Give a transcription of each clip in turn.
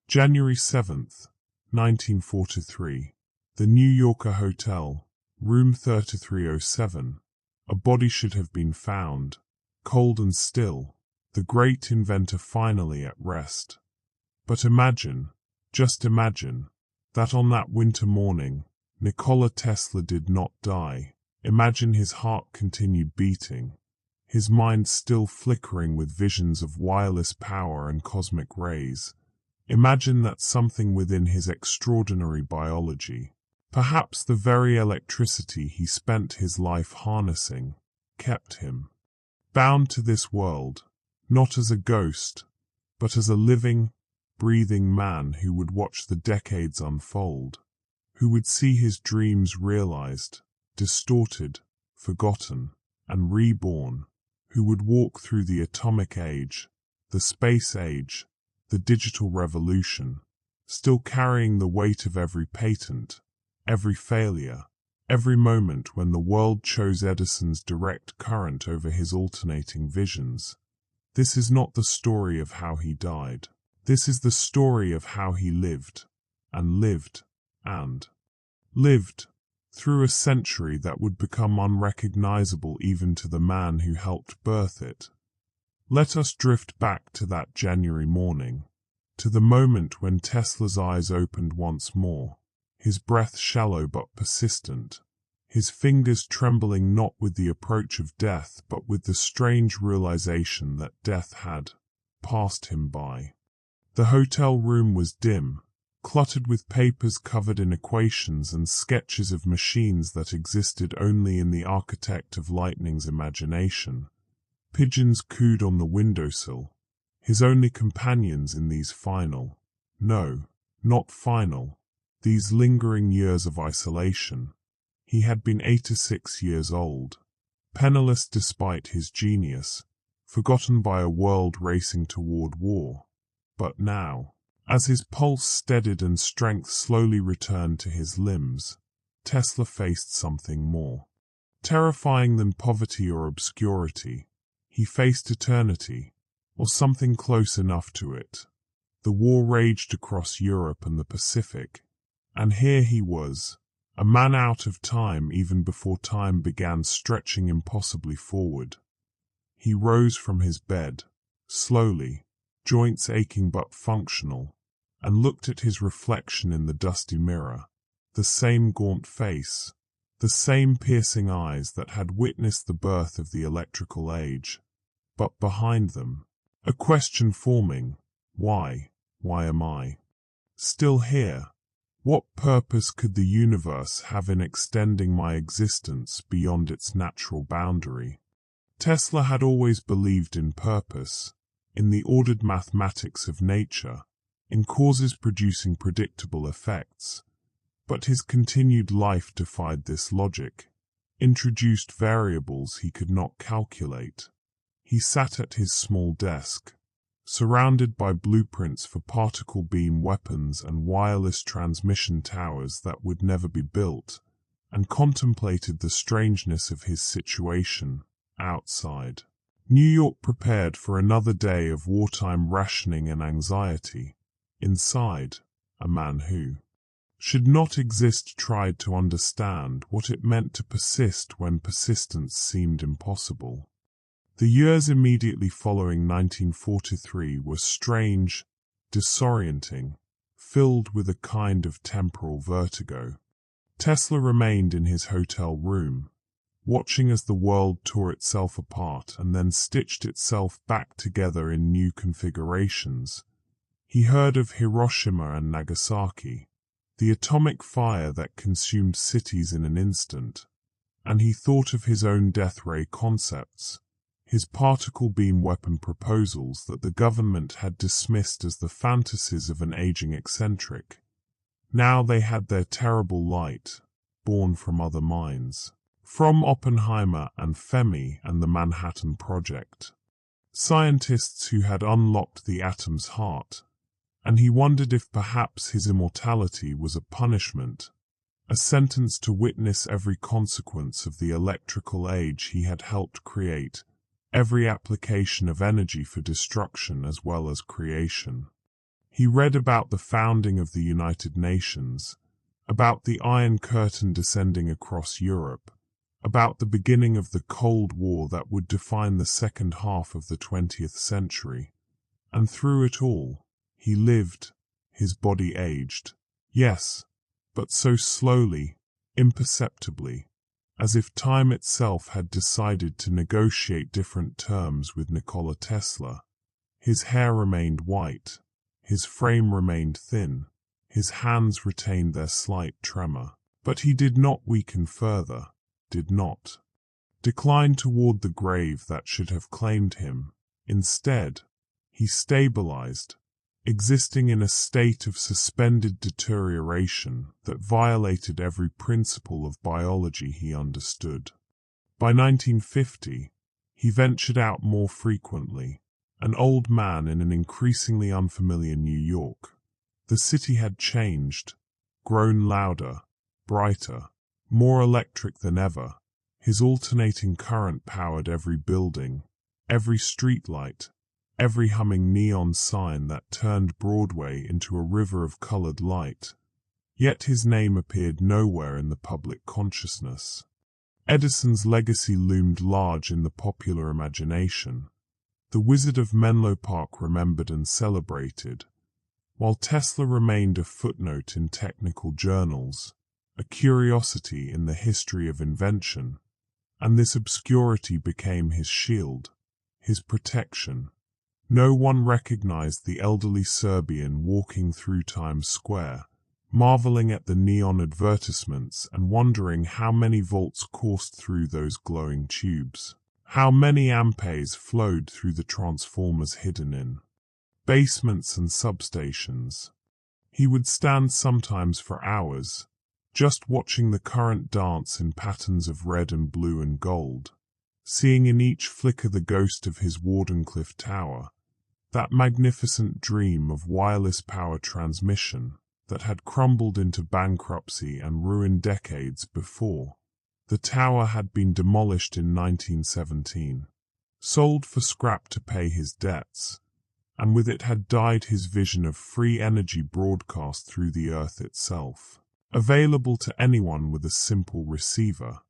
January 7th, 1943. The New Yorker Hotel, room 3307. A body should have been found, cold and still, the great inventor finally at rest. But imagine, just imagine, that on that winter morning, Nikola Tesla did not die. Imagine his heart continued beating, his mind still flickering with visions of wireless power and cosmic rays. Imagine that something within his extraordinary biology, perhaps the very electricity he spent his life harnessing, kept him bound to this world, not as a ghost, but as a living, breathing man who would watch the decades unfold, who would see his dreams realized, distorted, forgotten, and reborn, who would walk through the atomic age, the space age, the digital revolution, still carrying the weight of every patent, every failure, every moment when the world chose Edison's direct current over his alternating visions. This is not the story of how he died. This is the story of how he lived, and lived, and lived, through a century that would become unrecognizable even to the man who helped birth it. Let us drift back to that January morning, to the moment when Tesla's eyes opened once more, his breath shallow but persistent, his fingers trembling not with the approach of death but with the strange realization that death had passed him by. The hotel room was dim, cluttered with papers covered in equations and sketches of machines that existed only in the architect of lightning's imagination. Pigeons cooed on the windowsill, his only companions in these final, no, not final, these lingering years of isolation. He had been 86 years old, penniless despite his genius, forgotten by a world racing toward war. But now, as his pulse steadied and strength slowly returned to his limbs, Tesla faced something more terrifying than poverty or obscurity. He faced eternity, or something close enough to it. The war raged across Europe and the Pacific, and here he was, a man out of time even before time began stretching impossibly forward. He rose from his bed, slowly, joints aching but functional, and looked at his reflection in the dusty mirror, the same gaunt face, the same piercing eyes that had witnessed the birth of the electrical age. But behind them, a question forming: why? Why am I still here? What purpose could the universe have in extending my existence beyond its natural boundary? Tesla had always believed in purpose, in the ordered mathematics of nature, in causes producing predictable effects. But his continued life defied this logic, introduced variables he could not calculate. He sat at his small desk, surrounded by blueprints for particle beam weapons and wireless transmission towers that would never be built, and contemplated the strangeness of his situation. Outside, New York prepared for another day of wartime rationing and anxiety. Inside, a man who should not exist tried to understand what it meant to persist when persistence seemed impossible. The years immediately following 1943 were strange, disorienting, filled with a kind of temporal vertigo. Tesla remained in his hotel room, watching as the world tore itself apart and then stitched itself back together in new configurations. He heard of Hiroshima and Nagasaki, the atomic fire that consumed cities in an instant, and he thought of his own death ray concepts, his particle beam weapon proposals that the government had dismissed as the fantasies of an aging eccentric. Now they had their terrible light, born from other minds, from Oppenheimer and Fermi and the Manhattan Project, scientists who had unlocked the atom's heart, and he wondered if perhaps his immortality was a punishment, a sentence to witness every consequence of the electrical age he had helped create, every application of energy for destruction as well as creation. He read about the founding of the United Nations, about the Iron Curtain descending across Europe, about the beginning of the Cold War that would define the second half of the 20th century. And through it all, he lived, his body aged. Yes, but so slowly, imperceptibly, as if time itself had decided to negotiate different terms with Nikola Tesla. His hair remained white, his frame remained thin, his hands retained their slight tremor. But he did not weaken further, did not decline toward the grave that should have claimed him. Instead, he stabilized, existing in a state of suspended deterioration that violated every principle of biology he understood. By 1950, he ventured out more frequently, an old man in an increasingly unfamiliar New York. The city had changed, grown louder, brighter, more electric than ever. His alternating current powered every building, every streetlight, every humming neon sign that turned Broadway into a river of colored light. Yet his name appeared nowhere in the public consciousness. Edison's legacy loomed large in the popular imagination. The Wizard of Menlo Park remembered and celebrated, while Tesla remained a footnote in technical journals, a curiosity in the history of invention, and this obscurity became his shield, his protection. No one recognized the elderly Serbian walking through Times Square, marveling at the neon advertisements and wondering how many volts coursed through those glowing tubes, how many amperes flowed through the transformers hidden in basements and substations. He would stand sometimes for hours, just watching the current dance in patterns of red and blue and gold, seeing in each flicker the ghost of his Wardenclyffe Tower, that magnificent dream of wireless power transmission that had crumbled into bankruptcy and ruin decades before. The tower had been demolished in 1917, sold for scrap to pay his debts, and with it had died his vision of free energy broadcast through the earth itself, available to anyone with a simple receiver.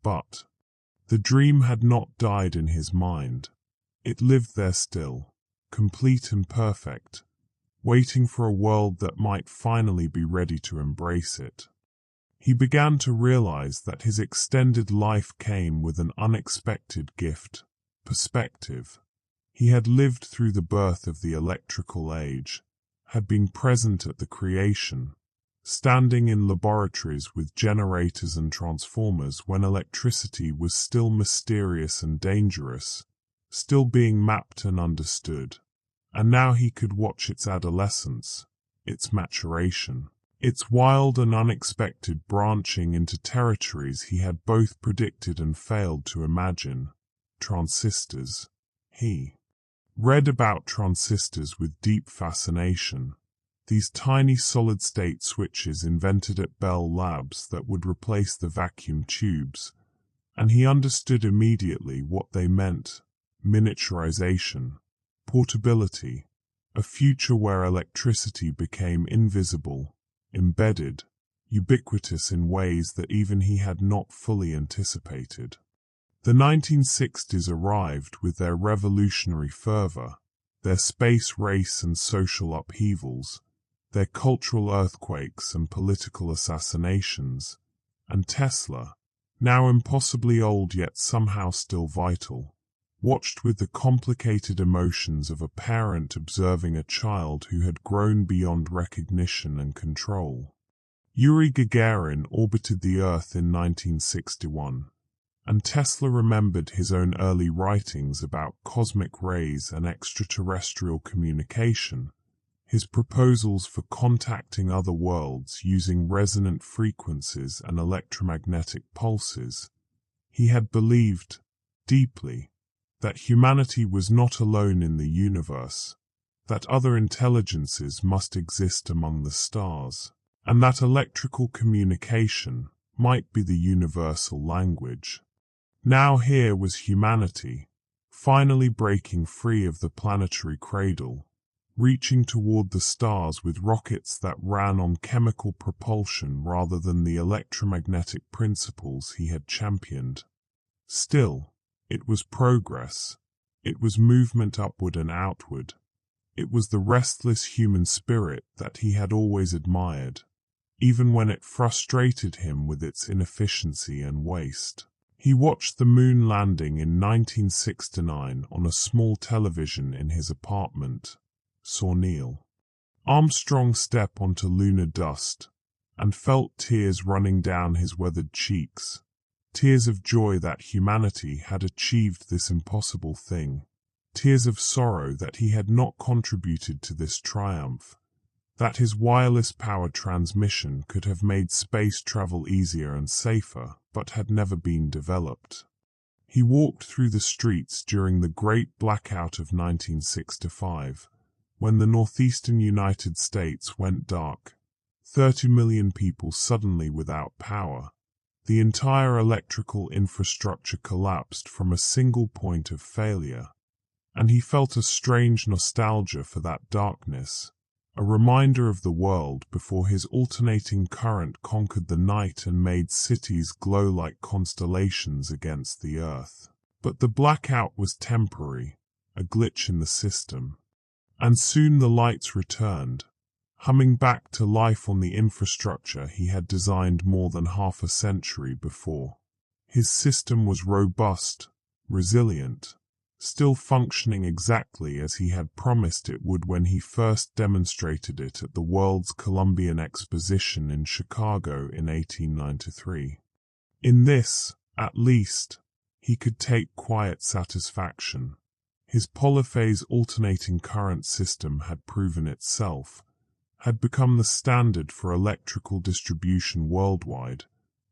But the dream had not died in his mind. It lived there still, complete and perfect, waiting for a world that might finally be ready to embrace it. He began to realize that his extended life came with an unexpected gift: perspective. He had lived through the birth of the electrical age, had been present at the creation, standing in laboratories with generators and transformers when electricity was still mysterious and dangerous, still being mapped and understood. And now he could watch its adolescence, its maturation, its wild and unexpected branching into territories he had both predicted and failed to imagine. Transistors. He read about transistors with deep fascination. These tiny solid-state switches invented at Bell Labs that would replace the vacuum tubes, and he understood immediately what they meant: miniaturization, portability, a future where electricity became invisible, embedded, ubiquitous in ways that even he had not fully anticipated. The 1960s arrived with their revolutionary fervor, their space race and social upheavals, their cultural earthquakes and political assassinations, and Tesla, now impossibly old yet somehow still vital, watched with the complicated emotions of a parent observing a child who had grown beyond recognition and control. Yuri Gagarin orbited the Earth in 1961, and Tesla remembered his own early writings about cosmic rays and extraterrestrial communication, his proposals for contacting other worlds using resonant frequencies and electromagnetic pulses. He had believed, deeply, that humanity was not alone in the universe, that other intelligences must exist among the stars, and that electrical communication might be the universal language. Now here was humanity, finally breaking free of the planetary cradle, reaching toward the stars with rockets that ran on chemical propulsion rather than the electromagnetic principles he had championed. Still, it was progress. It was movement upward and outward. It was the restless human spirit that he had always admired, even when it frustrated him with its inefficiency and waste. He watched the moon landing in 1969 on a small television in his apartment, saw Neil Armstrong step onto lunar dust, and felt tears running down his weathered cheeks, tears of joy that humanity had achieved this impossible thing, tears of sorrow that he had not contributed to this triumph, that his wireless power transmission could have made space travel easier and safer, but had never been developed. He walked through the streets during the Great Blackout of 1965, when the northeastern United States went dark, 30 million people suddenly without power. The entire electrical infrastructure collapsed from a single point of failure, and he felt a strange nostalgia for that darkness, a reminder of the world before his alternating current conquered the night and made cities glow like constellations against the earth. But the blackout was temporary, a glitch in the system. And soon the lights returned, humming back to life on the infrastructure he had designed more than half a century before. His system was robust, resilient, still functioning exactly as he had promised it would when he first demonstrated it at the World's Columbian Exposition in Chicago in 1893. In this, at least, he could take quiet satisfaction. His polyphase alternating current system had proven itself, had become the standard for electrical distribution worldwide,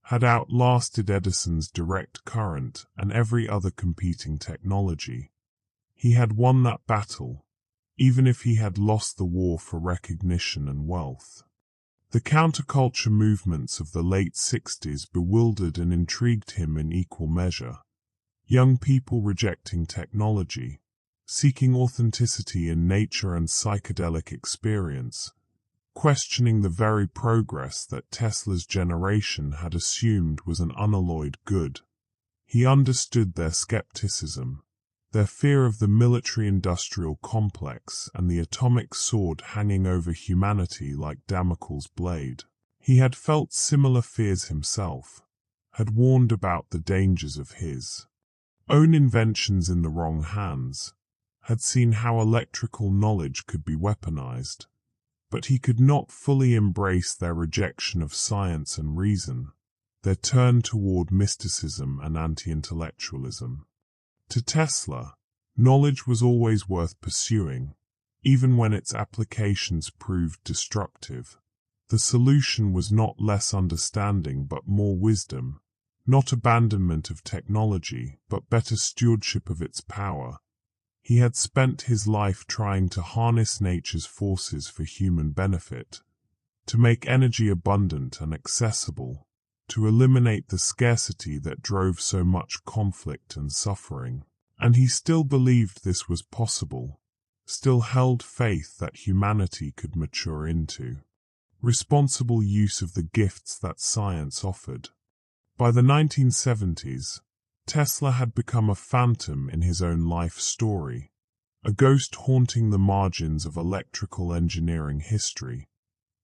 had outlasted Edison's direct current and every other competing technology. He had won that battle, even if he had lost the war for recognition and wealth. The counterculture movements of the late 60s bewildered and intrigued him in equal measure. Young people rejecting technology, seeking authenticity in nature and psychedelic experience, questioning the very progress that Tesla's generation had assumed was an unalloyed good. He understood their skepticism, their fear of the military-industrial complex and the atomic sword hanging over humanity like Damocles' blade. He had felt similar fears himself, had warned about the dangers of his own inventions in the wrong hands, had seen how electrical knowledge could be weaponized. But he could not fully embrace their rejection of science and reason, their turn toward mysticism and anti-intellectualism. To Tesla, knowledge was always worth pursuing, even when its applications proved destructive. The solution was not less understanding but more wisdom, not abandonment of technology but better stewardship of its power. He had spent his life trying to harness nature's forces for human benefit, to make energy abundant and accessible, to eliminate the scarcity that drove so much conflict and suffering. And he still believed this was possible, still held faith that humanity could mature into responsible use of the gifts that science offered. By the 1970s, Tesla had become a phantom in his own life story, a ghost haunting the margins of electrical engineering history.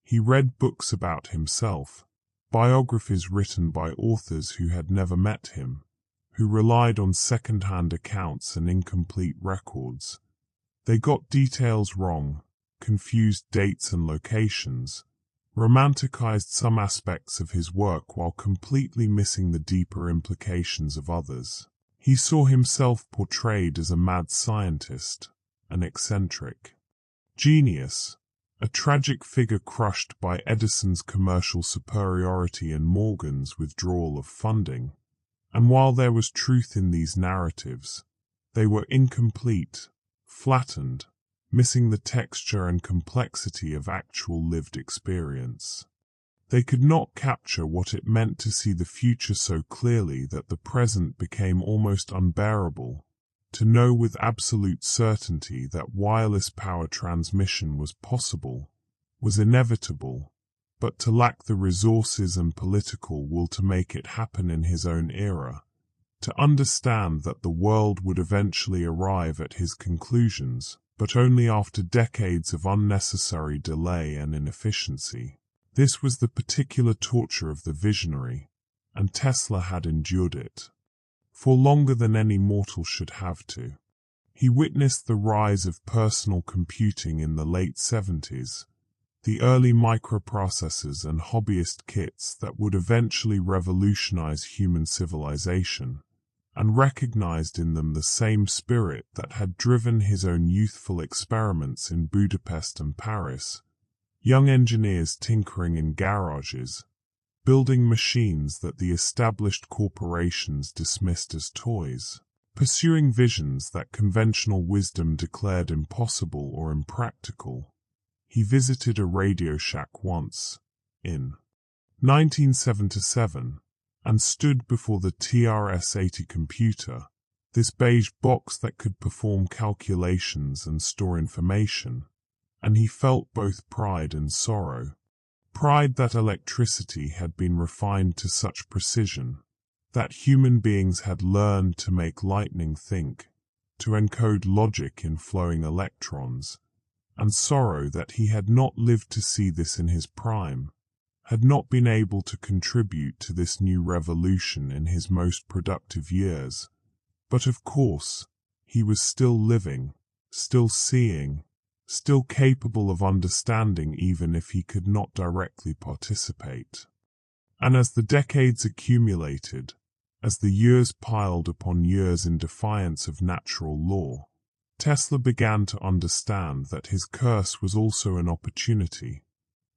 He read books about himself, biographies written by authors who had never met him, who relied on second-hand accounts and incomplete records. They got details wrong, confused dates and locations, romanticized some aspects of his work while completely missing the deeper implications of others. He saw himself portrayed as a mad scientist, an eccentric genius, a tragic figure crushed by Edison's commercial superiority and Morgan's withdrawal of funding. And while there was truth in these narratives, they were incomplete, flattened, missing the texture and complexity of actual lived experience. They could not capture what it meant to see the future so clearly that the present became almost unbearable, To know with absolute certainty that wireless power transmission was possible, was inevitable, but to lack the resources and political will to make it happen in his own era, to understand that the world would eventually arrive at his conclusions, but only after decades of unnecessary delay and inefficiency. This was the particular torture of the visionary, and Tesla had endured it for longer than any mortal should have to. He witnessed the rise of personal computing in the late 70s, the early microprocessors and hobbyist kits that would eventually revolutionize human civilization, and recognized in them the same spirit that had driven his own youthful experiments in Budapest and Paris, young engineers tinkering in garages, building machines that the established corporations dismissed as toys, pursuing visions that conventional wisdom declared impossible or impractical. He visited a Radio Shack once, in 1977, and stood before the TRS-80 computer, this beige box that could perform calculations and store information, and he felt both pride and sorrow. Pride that electricity had been refined to such precision, that human beings had learned to make lightning think, to encode logic in flowing electrons, and sorrow that he had not lived to see this in his prime, had not been able to contribute to this new revolution in his most productive years. But of course, he was still living, still seeing, still capable of understanding even if he could not directly participate. And as the decades accumulated, as the years piled upon years in defiance of natural law, Tesla began to understand that his curse was also an opportunity,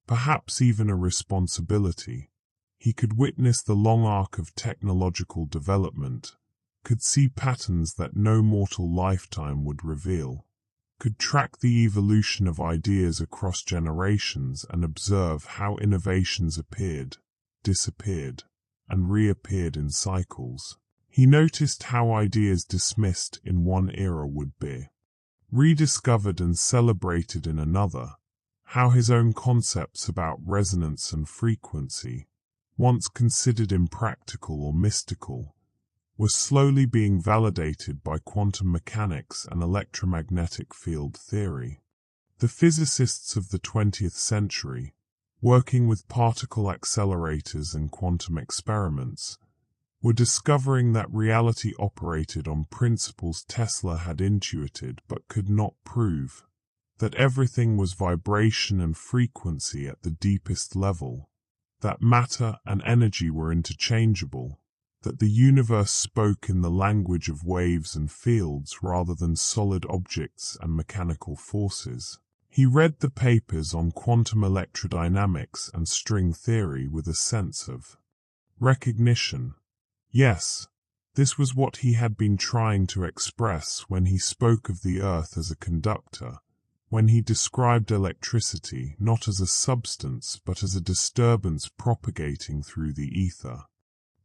perhaps even a responsibility. He could witness the long arc of technological development, could see patterns that no mortal lifetime would reveal, could track the evolution of ideas across generations and observe how innovations appeared, disappeared, and reappeared in cycles. He noticed how ideas dismissed in one era would be rediscovered and celebrated in another, how his own concepts about resonance and frequency, once considered impractical or mystical, were slowly being validated by quantum mechanics and electromagnetic field theory. The physicists of the 20th century, working with particle accelerators and quantum experiments, were discovering that reality operated on principles Tesla had intuited but could not prove, that everything was vibration and frequency at the deepest level, that matter and energy were interchangeable, that the universe spoke in the language of waves and fields rather than solid objects and mechanical forces. He read the papers on quantum electrodynamics and string theory with a sense of recognition. Yes, this was what he had been trying to express when he spoke of the earth as a conductor, when he described electricity not as a substance but as a disturbance propagating through the ether.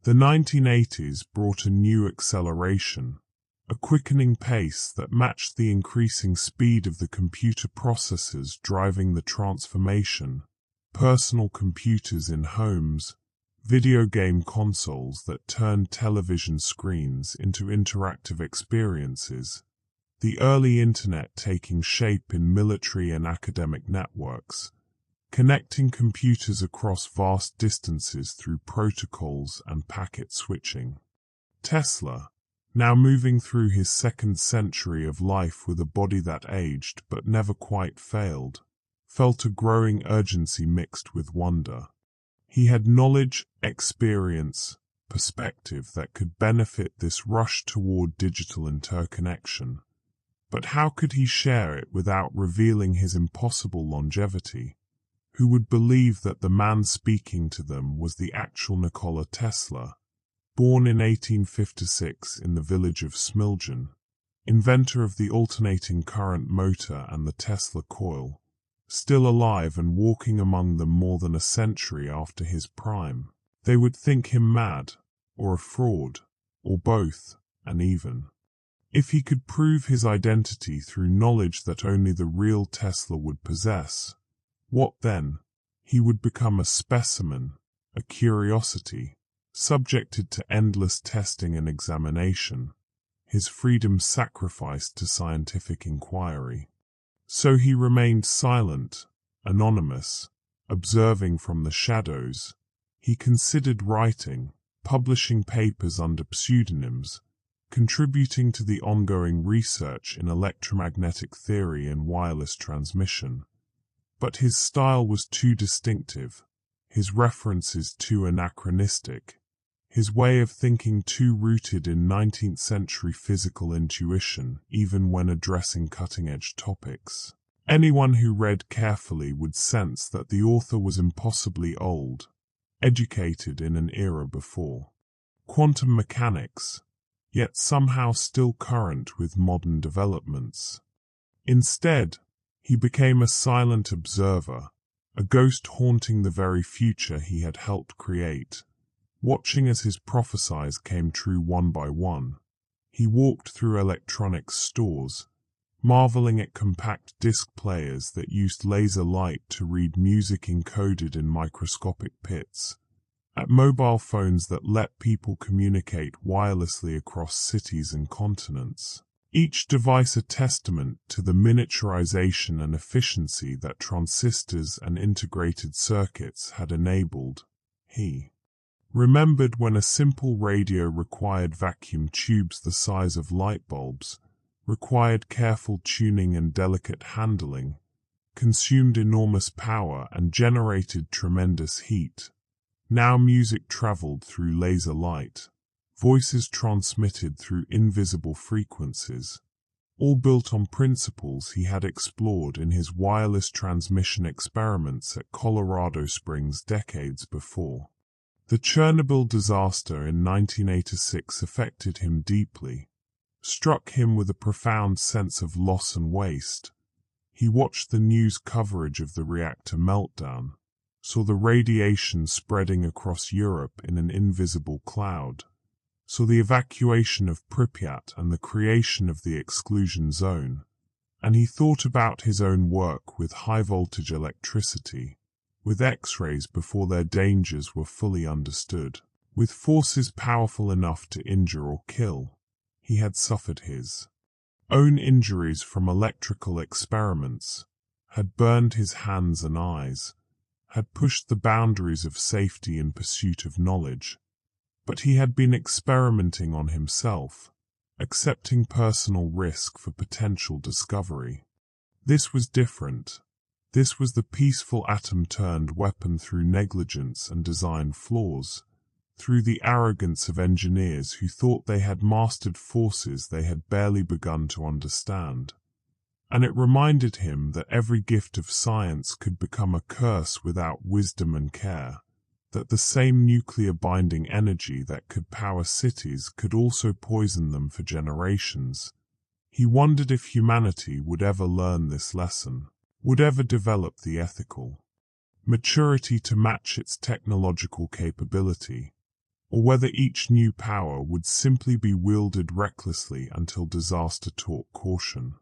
The 1980s brought a new acceleration, a quickening pace that matched the increasing speed of the computer processors driving the transformation, personal computers in homes, video game consoles that turned television screens into interactive experiences, the early internet taking shape in military and academic networks, connecting computers across vast distances through protocols and packet switching. Tesla, now moving through his second century of life with a body that aged but never quite failed, felt a growing urgency mixed with wonder. He had knowledge, experience, perspective that could benefit this rush toward digital interconnection. But how could he share it without revealing his impossible longevity? Who would believe that the man speaking to them was the actual Nikola Tesla, born in 1856 in the village of Smiljan, inventor of the alternating current motor and the Tesla coil, still alive and walking among them more than a century after his prime? They would think him mad, or a fraud, or both, and even If he could prove his identity through knowledge that only the real Tesla would possess, what then? He would become a specimen, a curiosity, subjected to endless testing and examination, his freedom sacrificed to scientific inquiry. So he remained silent, anonymous, observing from the shadows. He considered writing, publishing papers under pseudonyms, contributing to the ongoing research in electromagnetic theory and wireless transmission. But his style was too distinctive, his references too anachronistic, his way of thinking too rooted in 19th century physical intuition, even when addressing cutting-edge topics. Anyone who read carefully would sense that the author was impossibly old, educated in an era before quantum mechanics, yet somehow still current with modern developments. Instead, he became a silent observer, a ghost haunting the very future he had helped create, watching as his prophecies came true one by one. He walked through electronics stores, marveling at compact disc players that used laser light to read music encoded in microscopic pits, at mobile phones that let people communicate wirelessly across cities and continents. Each device a testament to the miniaturization and efficiency that transistors and integrated circuits had enabled. He remembered when a simple radio required vacuum tubes the size of light bulbs, required careful tuning and delicate handling, consumed enormous power and generated tremendous heat. Now music traveled through laser light, voices transmitted through invisible frequencies, all built on principles he had explored in his wireless transmission experiments at Colorado Springs decades before. The Chernobyl disaster in 1986 affected him deeply, struck him with a profound sense of loss and waste. He watched the news coverage of the reactor meltdown, saw the radiation spreading across Europe in an invisible cloud, saw the evacuation of Pripyat and the creation of the exclusion zone, and he thought about his own work with high-voltage electricity, with X-rays before their dangers were fully understood, with forces powerful enough to injure or kill. He had suffered his own injuries from electrical experiments, had burned his hands and eyes, had pushed the boundaries of safety in pursuit of knowledge. But he had been experimenting on himself, accepting personal risk for potential discovery. This was different. This was the peaceful atom-turned-weapon through negligence and design flaws, through the arrogance of engineers who thought they had mastered forces they had barely begun to understand. And it reminded him that every gift of science could become a curse without wisdom and care, that the same nuclear-binding energy that could power cities could also poison them for generations. He wondered if humanity would ever learn this lesson, would ever develop the ethical maturity to match its technological capability, or whether each new power would simply be wielded recklessly until disaster taught caution.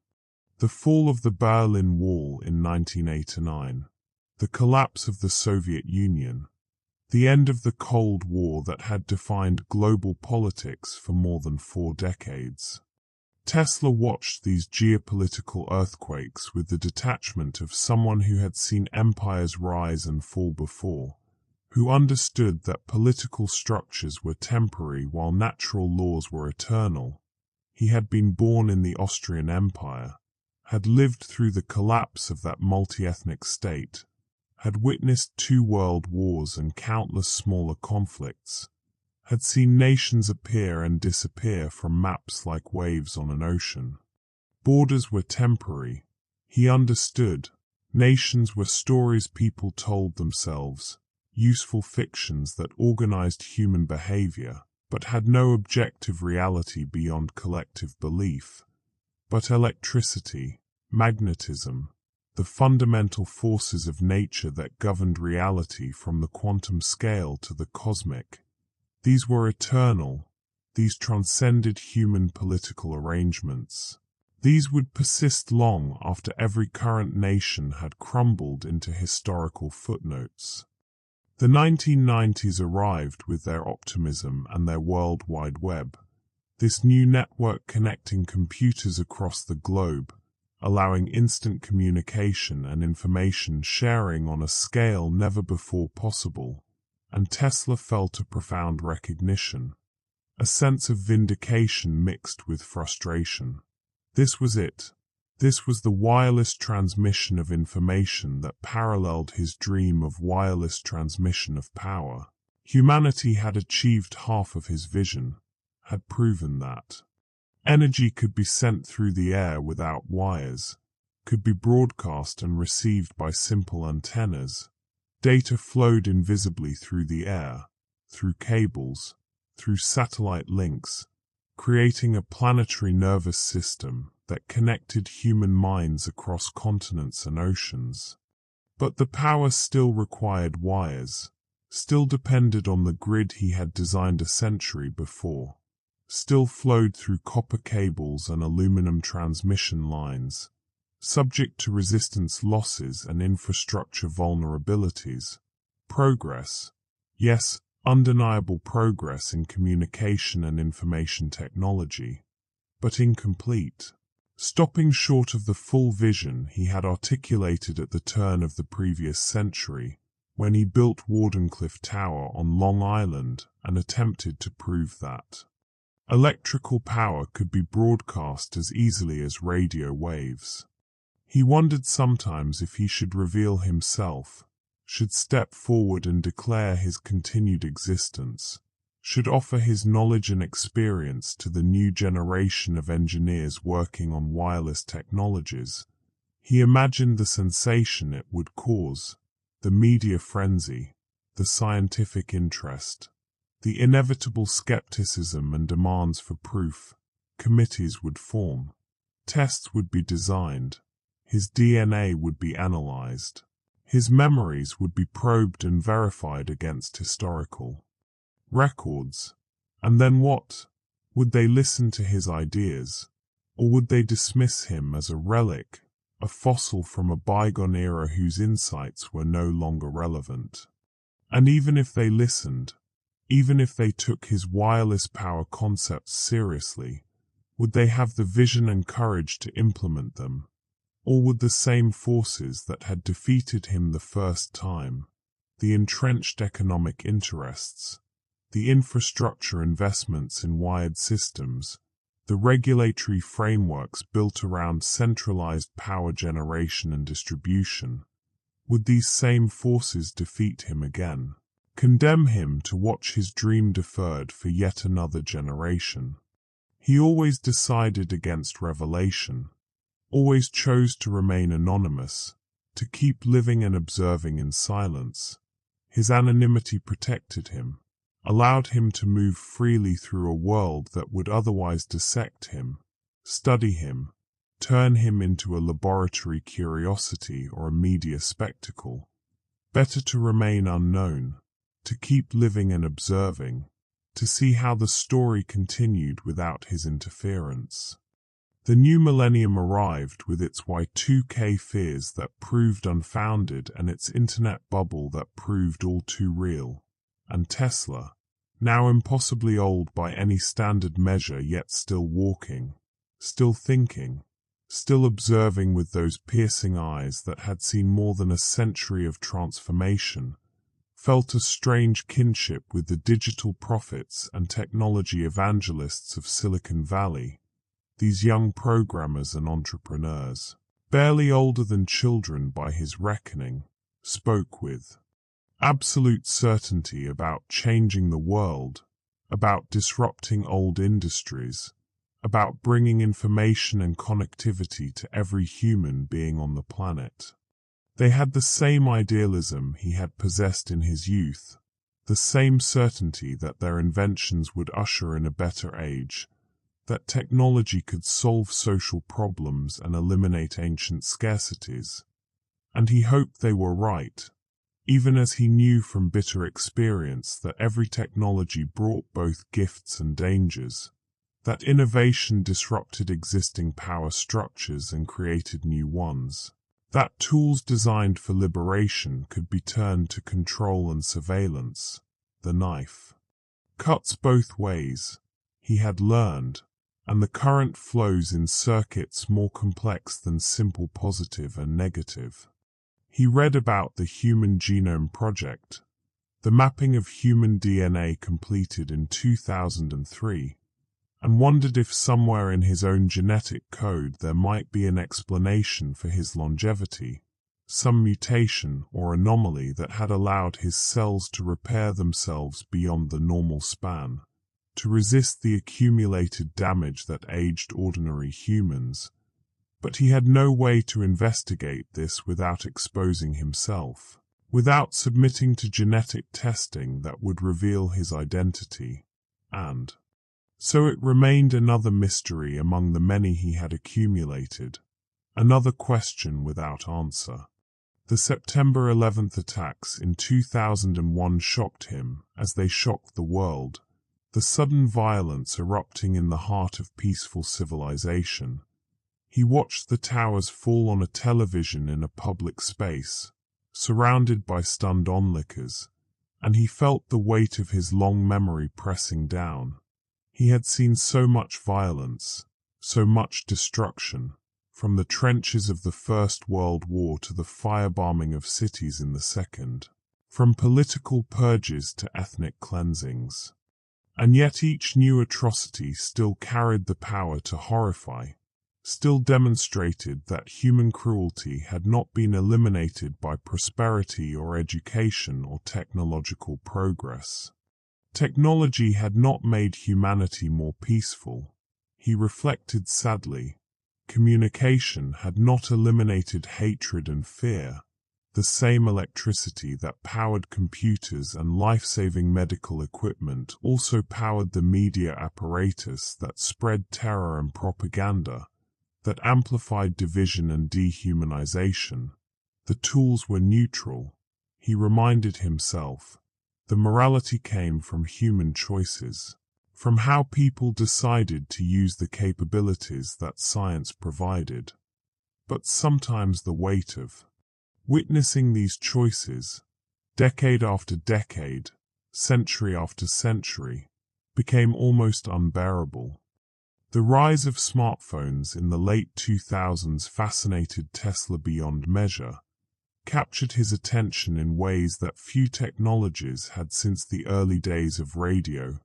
The fall of the Berlin Wall in 1989, the collapse of the Soviet Union, the end of the Cold War that had defined global politics for more than 4 decades. Tesla watched these geopolitical earthquakes with the detachment of someone who had seen empires rise and fall before, who understood that political structures were temporary while natural laws were eternal. He had been born in the Austrian Empire, had lived through the collapse of that multi-ethnic state, had witnessed 2 world wars and countless smaller conflicts, had seen nations appear and disappear from maps like waves on an ocean. Borders were temporary, he understood. Nations were stories people told themselves, useful fictions that organized human behavior, but had no objective reality beyond collective belief. But electricity, magnetism, the fundamental forces of nature that governed reality from the quantum scale to the cosmic, these were eternal. these transcended human political arrangements. These would persist long after every current nation had crumbled into historical footnotes. The 1990s arrived with their optimism and their World Wide Web, this new network connecting computers across the globe, allowing instant communication and information sharing on a scale never before possible, and Tesla felt a profound recognition, a sense of vindication mixed with frustration. This was it. This was the wireless transmission of information that paralleled his dream of wireless transmission of power. Humanity had achieved half of his vision, had proven that energy could be sent through the air without wires, could be broadcast and received by simple antennas. Data flowed invisibly through the air, through cables, through satellite links, creating a planetary nervous system that connected human minds across continents and oceans. But the power still required wires, still depended on the grid he had designed a century before, still flowed through copper cables and aluminum transmission lines, subject to resistance losses and infrastructure vulnerabilities. Progress, yes, undeniable progress in communication and information technology, but incomplete, stopping short of the full vision he had articulated at the turn of the previous century, when he built Wardenclyffe Tower on Long Island and attempted to prove that electrical power could be broadcast as easily as radio waves. He wondered sometimes if he should reveal himself, should step forward and declare his continued existence, should offer his knowledge and experience to the new generation of engineers working on wireless technologies. He imagined the sensation it would cause, the media frenzy, the scientific interest, the inevitable skepticism and demands for proof. Committees would form. Tests would be designed. His DNA would be analyzed. His memories would be probed and verified against historical records. And then what? Would they listen to his ideas? Or would they dismiss him as a relic, a fossil from a bygone era whose insights were no longer relevant? And even if they listened, even if they took his wireless power concepts seriously, would they have the vision and courage to implement them? Or would the same forces that had defeated him the first time, the entrenched economic interests, the infrastructure investments in wired systems, the regulatory frameworks built around centralized power generation and distribution, would these same forces defeat him again, condemn him to watch his dream deferred for yet another generation? He always decided against revelation, always chose to remain anonymous, to keep living and observing in silence. His anonymity protected him, allowed him to move freely through a world that would otherwise dissect him, study him, turn him into a laboratory curiosity or a media spectacle. Better to remain unknown, to keep living and observing, to see how the story continued without his interference. The new millennium arrived with its Y2K fears that proved unfounded and its internet bubble that proved all too real. And Tesla, now impossibly old by any standard measure yet still walking, still thinking, still observing with those piercing eyes that had seen more than a century of transformation, felt a strange kinship with the digital prophets and technology evangelists of Silicon Valley. These young programmers and entrepreneurs, barely older than children by his reckoning, spoke with absolute certainty about changing the world, about disrupting old industries, about bringing information and connectivity to every human being on the planet. They had the same idealism he had possessed in his youth, the same certainty that their inventions would usher in a better age, that technology could solve social problems and eliminate ancient scarcities. And he hoped they were right. even as he knew from bitter experience that every technology brought both gifts and dangers, that innovation disrupted existing power structures and created new ones, that tools designed for liberation could be turned to control and surveillance. The knife cuts both ways, he had learned, and the current flows in circuits more complex than simple positive and negative. He read about the Human Genome Project, the mapping of human DNA completed in 2003, and wondered if somewhere in his own genetic code there might be an explanation for his longevity, some mutation or anomaly that had allowed his cells to repair themselves beyond the normal span, to resist the accumulated damage that aged ordinary humans. But he had no way to investigate this without exposing himself, without submitting to genetic testing that would reveal his identity, and so it remained another mystery among the many he had accumulated, another question without answer. The September 11th attacks in 2001 shocked him as they shocked the world, the sudden violence erupting in the heart of peaceful civilization. He watched the towers fall on a television in a public space, surrounded by stunned onlookers, and he felt the weight of his long memory pressing down. He had seen so much violence, so much destruction, from the trenches of the First World War to the firebombing of cities in the Second, from political purges to ethnic cleansings. And yet each new atrocity still carried the power to horrify, still demonstrated that human cruelty had not been eliminated by prosperity or education or technological progress. Technology had not made humanity more peaceful, he reflected sadly. Communication had not eliminated hatred and fear. The same electricity that powered computers and life-saving medical equipment also powered the media apparatus that spread terror and propaganda, that amplified division and dehumanization. The tools were neutral, he reminded himself. The morality came from human choices, from how people decided to use the capabilities that science provided. But sometimes the weight of witnessing these choices, decade after decade, century after century, became almost unbearable. The rise of smartphones in the late 2000s fascinated Tesla beyond measure, captured his attention in ways that few technologies had since the early days of radio.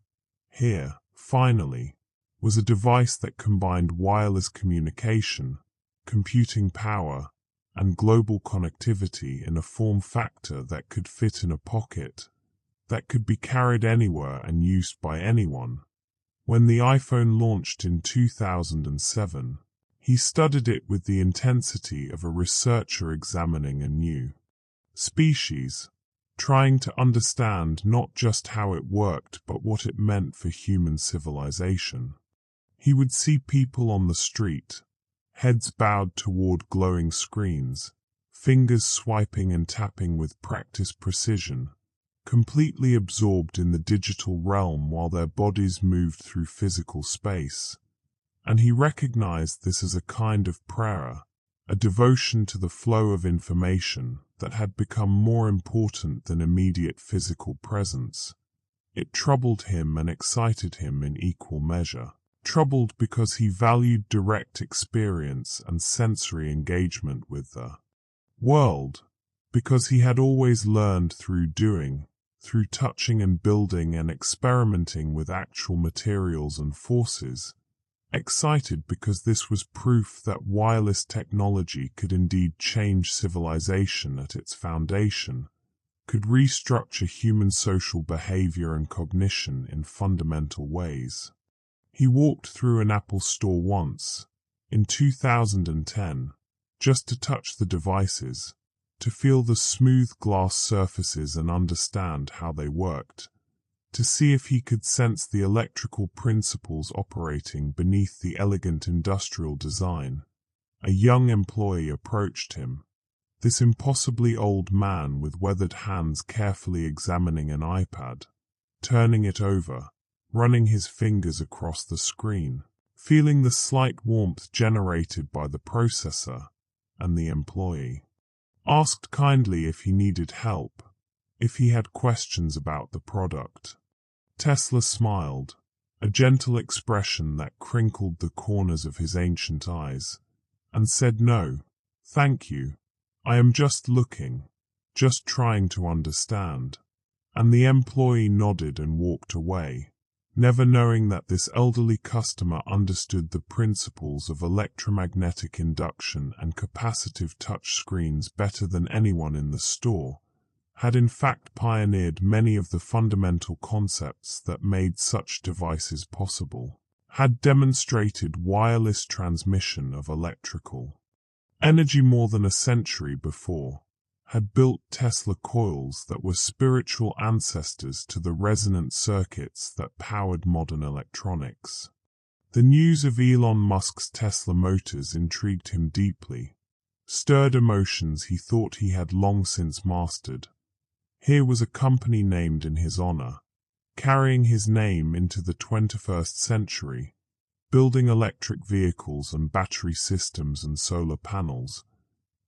Here, finally, was a device that combined wireless communication, computing power, and global connectivity in a form factor that could fit in a pocket, that could be carried anywhere and used by anyone. When the iPhone launched in 2007, he studied it with the intensity of a researcher examining a new species, trying to understand not just how it worked but what it meant for human civilization. He would see people on the street, heads bowed toward glowing screens, fingers swiping and tapping with practiced precision, completely absorbed in the digital realm while their bodies moved through physical space. And he recognized this as a kind of prayer, a devotion to the flow of information that had become more important than immediate physical presence. It troubled him and excited him in equal measure. Troubled because he valued direct experience and sensory engagement with the world, because he had always learned through doing, through touching and building and experimenting with actual materials and forces. Excited because this was proof that wireless technology could indeed change civilization at its foundation, could restructure human social behavior and cognition in fundamental ways. He walked through an Apple store once, in 2010, just to touch the devices, to feel the smooth glass surfaces and understand how they worked, to see if he could sense the electrical principles operating beneath the elegant industrial design. A young employee approached him. This impossibly old man with weathered hands carefully examining an iPad, turning it over, running his fingers across the screen, feeling the slight warmth generated by the processor, and the employee asked kindly if he needed help, if he had questions about the product. Tesla smiled, a gentle expression that crinkled the corners of his ancient eyes, and said, "No, thank you. I am just looking, just trying to understand." And the employee nodded and walked away, never knowing that this elderly customer understood the principles of electromagnetic induction and capacitive touchscreens better than anyone in the store, had in fact pioneered many of the fundamental concepts that made such devices possible, had demonstrated wireless transmission of electrical energy more than a century before, had built Tesla coils that were spiritual ancestors to the resonant circuits that powered modern electronics. The news of Elon Musk's Tesla Motors intrigued him deeply, stirred emotions he thought he had long since mastered. Here was a company named in his honor, carrying his name into the 21st century, building electric vehicles and battery systems and solar panels,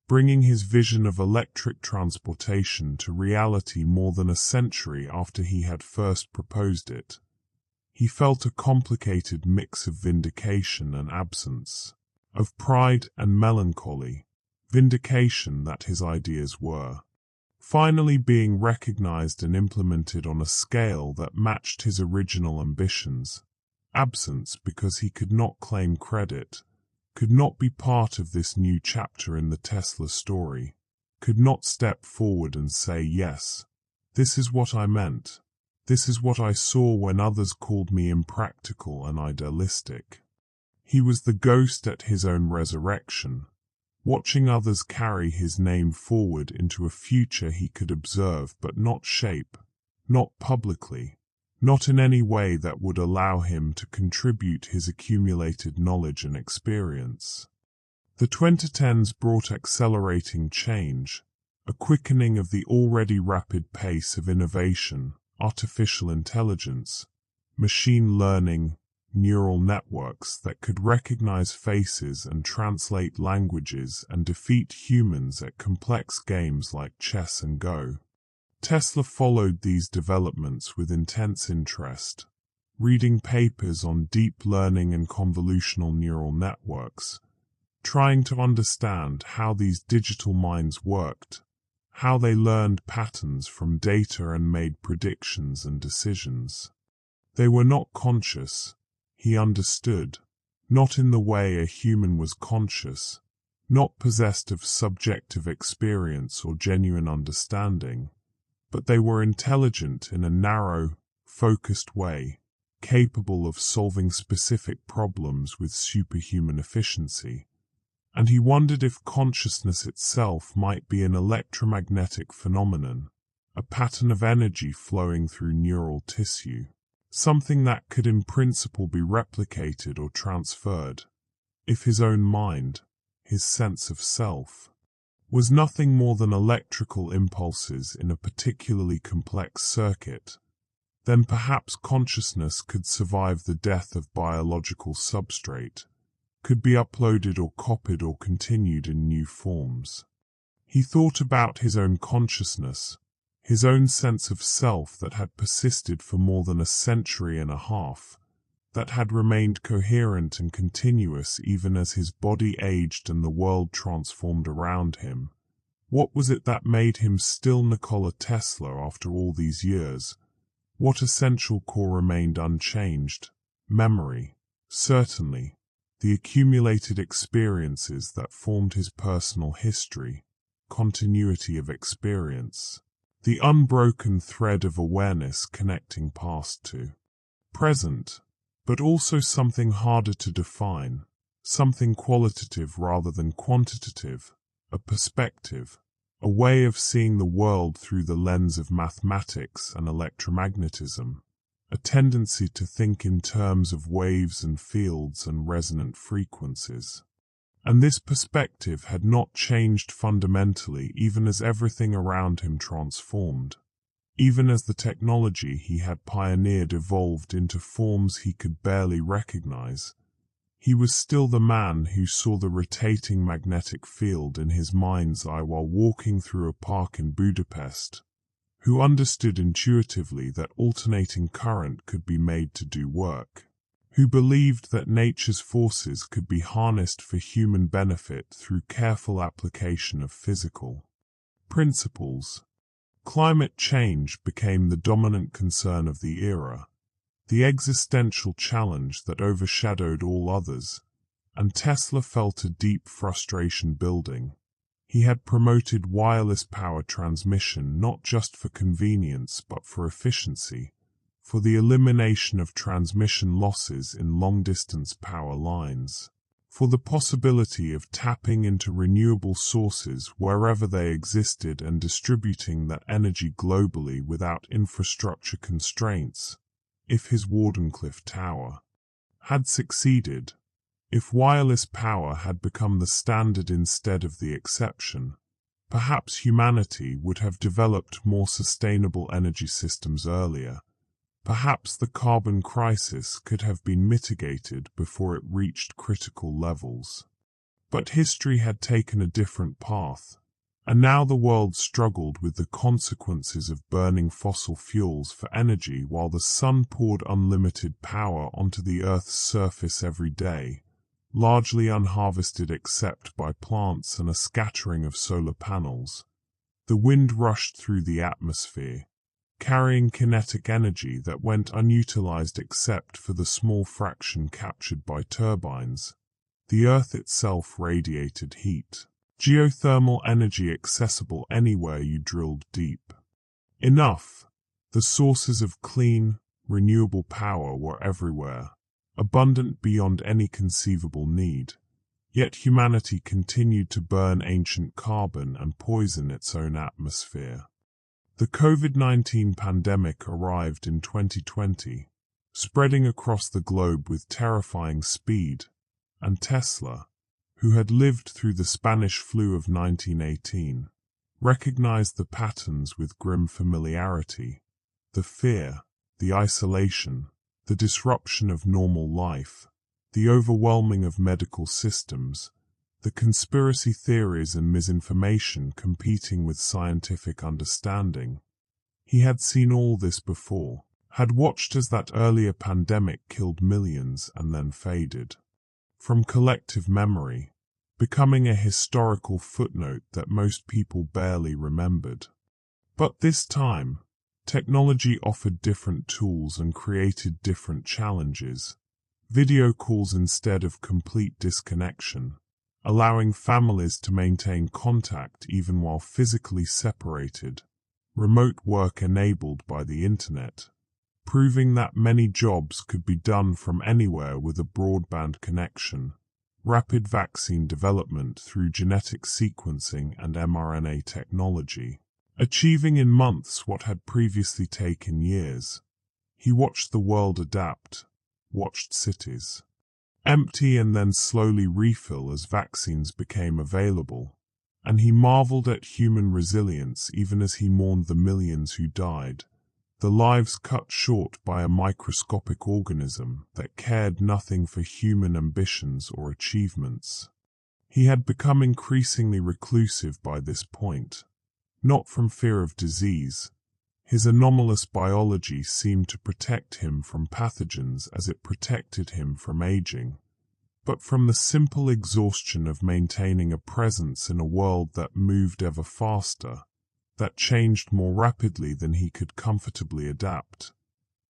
bringing his vision of electric transportation to reality more than a century after he had first proposed it. He felt a complicated mix of vindication and absence, of pride and melancholy. Vindication that his ideas were finally being recognized and implemented on a scale that matched his original ambitions. Absence because he could not claim credit, could not be part of this new chapter in the Tesla story, could not step forward and say, "Yes, this is what I meant. This is what I saw when others called me impractical and idealistic." He was the ghost at his own resurrection, watching others carry his name forward into a future he could observe but not shape, not publicly, not in any way that would allow him to contribute his accumulated knowledge and experience. The 2010s brought accelerating change, a quickening of the already rapid pace of innovation, artificial intelligence, machine learning, neural networks that could recognize faces and translate languages and defeat humans at complex games like chess and Go. Tesla followed these developments with intense interest, reading papers on deep learning and convolutional neural networks, trying to understand how these digital minds worked, how they learned patterns from data and made predictions and decisions. They were not conscious, he understood, not in the way a human was conscious, not possessed of subjective experience or genuine understanding, but they were intelligent in a narrow, focused way, capable of solving specific problems with superhuman efficiency. And he wondered if consciousness itself might be an electromagnetic phenomenon, a pattern of energy flowing through neural tissue, something that could in principle be replicated or transferred, if his own mind, his sense of self, was nothing more than electrical impulses in a particularly complex circuit, then perhaps consciousness could survive the death of biological substrate, could be uploaded or copied or continued in new forms. He thought about his own consciousness, his own sense of self that had persisted for more than a century and a half, that had remained coherent and continuous even as his body aged and the world transformed around him. What was it that made him still Nikola Tesla after all these years? What essential core remained unchanged? Memory, certainly. The accumulated experiences that formed his personal history, continuity of experience, the unbroken thread of awareness connecting past to present, but also something harder to define, something qualitative rather than quantitative, a perspective, a way of seeing the world through the lens of mathematics and electromagnetism, a tendency to think in terms of waves and fields and resonant frequencies. And this perspective had not changed fundamentally even as everything around him transformed. Even as the technology he had pioneered evolved into forms he could barely recognize, he was still the man who saw the rotating magnetic field in his mind's eye while walking through a park in Budapest, who understood intuitively that alternating current could be made to do work, who believed that nature's forces could be harnessed for human benefit through careful application of physical principles. Climate change became the dominant concern of the era, the existential challenge that overshadowed all others, and Tesla felt a deep frustration building. He had promoted wireless power transmission not just for convenience but for efficiency, for the elimination of transmission losses in long-distance power lines, for the possibility of tapping into renewable sources wherever they existed and distributing that energy globally without infrastructure constraints. If his Wardenclyffe Tower had succeeded, if wireless power had become the standard instead of the exception, perhaps humanity would have developed more sustainable energy systems earlier. Perhaps the carbon crisis could have been mitigated before it reached critical levels. But history had taken a different path, and now the world struggled with the consequences of burning fossil fuels for energy while the sun poured unlimited power onto the Earth's surface every day, largely unharvested except by plants and a scattering of solar panels. The wind rushed through the atmosphere, carrying kinetic energy that went unutilized except for the small fraction captured by turbines. The Earth itself radiated heat, geothermal energy accessible anywhere you drilled deep. Enough. The sources of clean, renewable power were everywhere, abundant beyond any conceivable need. Yet humanity continued to burn ancient carbon and poison its own atmosphere. The COVID-19 pandemic arrived in 2020, spreading across the globe with terrifying speed, and Tesla, who had lived through the Spanish flu of 1918, recognized the patterns with grim familiarity. The fear, the isolation, the disruption of normal life, the overwhelming of medical systems, the conspiracy theories and misinformation competing with scientific understanding. He had seen all this before, had watched as that earlier pandemic killed millions and then faded from collective memory, becoming a historical footnote that most people barely remembered. But this time, technology offered different tools and created different challenges. Video calls instead of complete disconnection, allowing families to maintain contact even while physically separated. Remote work enabled by the internet, proving that many jobs could be done from anywhere with a broadband connection. Rapid vaccine development through genetic sequencing and mRNA technology, achieving in months what had previously taken years. He watched the world adapt, watched cities empty and then slowly refill as vaccines became available, and he marveled at human resilience even as he mourned the millions who died, the lives cut short by a microscopic organism that cared nothing for human ambitions or achievements. He had become increasingly reclusive by this point, not from fear of disease. His anomalous biology seemed to protect him from pathogens as it protected him from aging, but from the simple exhaustion of maintaining a presence in a world that moved ever faster, that changed more rapidly than he could comfortably adapt.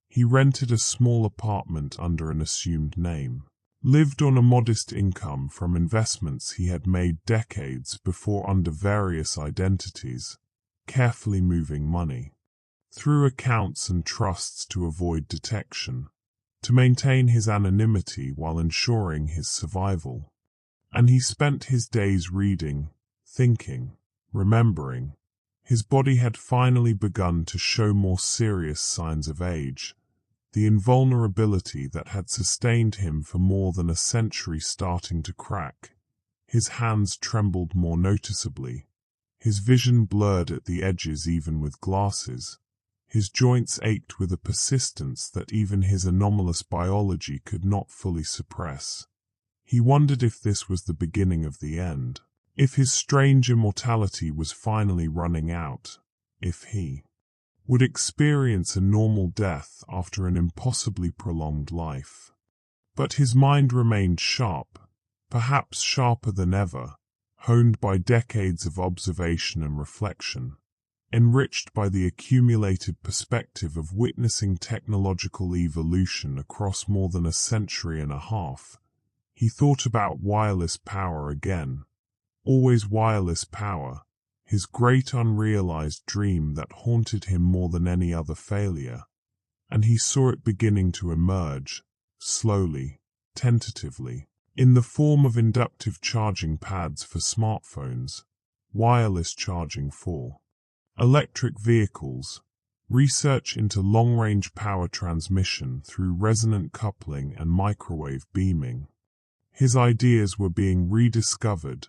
He rented a small apartment under an assumed name, lived on a modest income from investments he had made decades before under various identities, carefully moving money through accounts and trusts to avoid detection, to maintain his anonymity while ensuring his survival. And he spent his days reading, thinking, remembering. His body had finally begun to show more serious signs of age, the invulnerability that had sustained him for more than a century starting to crack. His hands trembled more noticeably. His vision blurred at the edges even with glasses. His joints ached with a persistence that even his anomalous biology could not fully suppress. He wondered if this was the beginning of the end, if his strange immortality was finally running out, if he would experience a normal death after an impossibly prolonged life. But his mind remained sharp, perhaps sharper than ever, honed by decades of observation and reflection, enriched by the accumulated perspective of witnessing technological evolution across more than a century and a half. He thought about wireless power again. Always wireless power, his great unrealized dream that haunted him more than any other failure. And he saw it beginning to emerge, slowly, tentatively, in the form of inductive charging pads for smartphones, wireless charging for electric vehicles, research into long-range power transmission through resonant coupling and microwave beaming. His ideas were being rediscovered,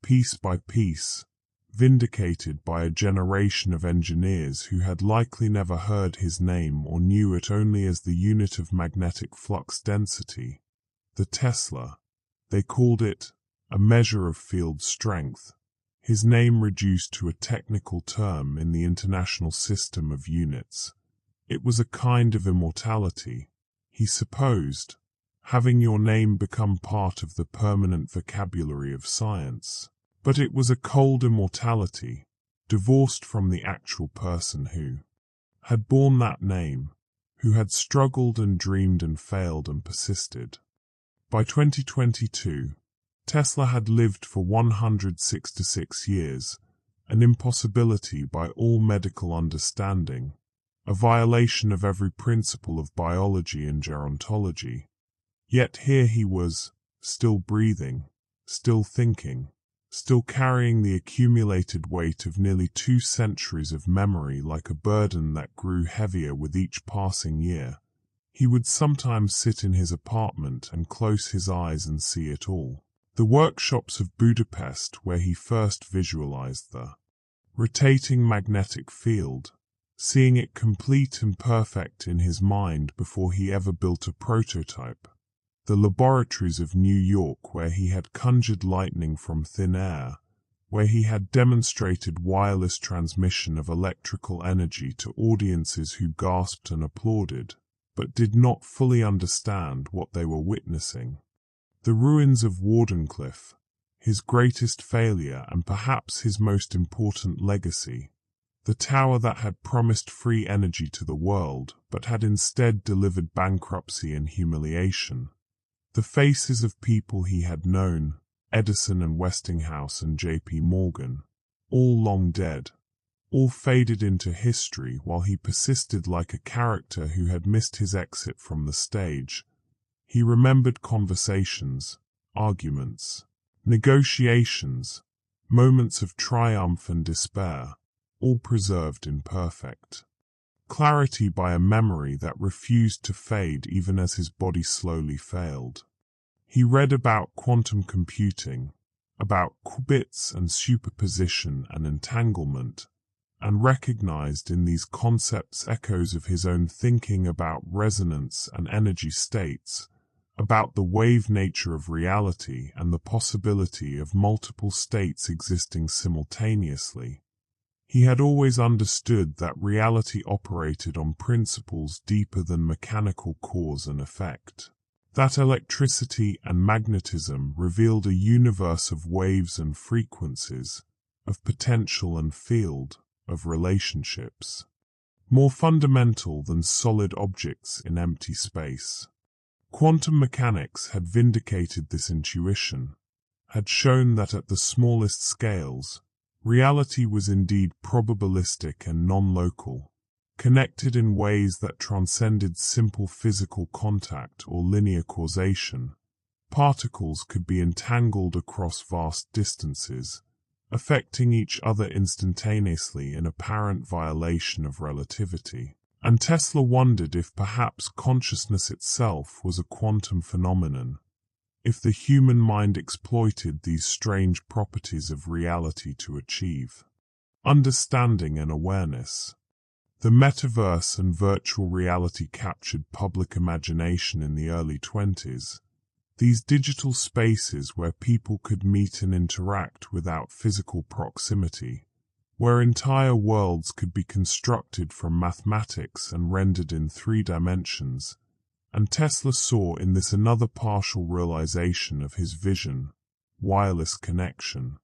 piece by piece, vindicated by a generation of engineers who had likely never heard his name or knew it only as the unit of magnetic flux density, the Tesla. They called it a measure of field strength, his name reduced to a technical term in the international system of units. It was a kind of immortality, he supposed, having your name become part of the permanent vocabulary of science. But it was a cold immortality, divorced from the actual person who had borne that name, who had struggled and dreamed and failed and persisted. By 2022, Tesla had lived for 166 years, an impossibility by all medical understanding, a violation of every principle of biology and gerontology. Yet here he was, still breathing, still thinking, still carrying the accumulated weight of nearly 2 centuries of memory like a burden that grew heavier with each passing year. He would sometimes sit in his apartment and close his eyes and see it all. The workshops of Budapest where he first visualized the rotating magnetic field, seeing it complete and perfect in his mind before he ever built a prototype. The laboratories of New York where he had conjured lightning from thin air, where he had demonstrated wireless transmission of electrical energy to audiences who gasped and applauded, but did not fully understand what they were witnessing. The ruins of Wardenclyffe, his greatest failure and perhaps his most important legacy. The tower that had promised free energy to the world, but had instead delivered bankruptcy and humiliation. The faces of people he had known, Edison and Westinghouse and J.P. Morgan, all long dead, all faded into history while he persisted like a character who had missed his exit from the stage. He remembered conversations, arguments, negotiations, moments of triumph and despair, all preserved in perfect clarity by a memory that refused to fade even as his body slowly failed. He read about quantum computing, about qubits and superposition and entanglement, and recognized in these concepts echoes of his own thinking about resonance and energy states, about the wave nature of reality and the possibility of multiple states existing simultaneously. He had always understood that reality operated on principles deeper than mechanical cause and effect. That electricity and magnetism revealed a universe of waves and frequencies, of potential and field, of relationships, more fundamental than solid objects in empty space. Quantum mechanics had vindicated this intuition, had shown that at the smallest scales, reality was indeed probabilistic and non-local, connected in ways that transcended simple physical contact or linear causation. Particles could be entangled across vast distances, affecting each other instantaneously in apparent violation of relativity. And Tesla wondered if perhaps consciousness itself was a quantum phenomenon, if the human mind exploited these strange properties of reality to achieve understanding and awareness. The metaverse and virtual reality captured public imagination in the early 20s. These digital spaces where people could meet and interact without physical proximity, where entire worlds could be constructed from mathematics and rendered in 3 dimensions, and Tesla saw in this another partial realization of his vision: wireless connection.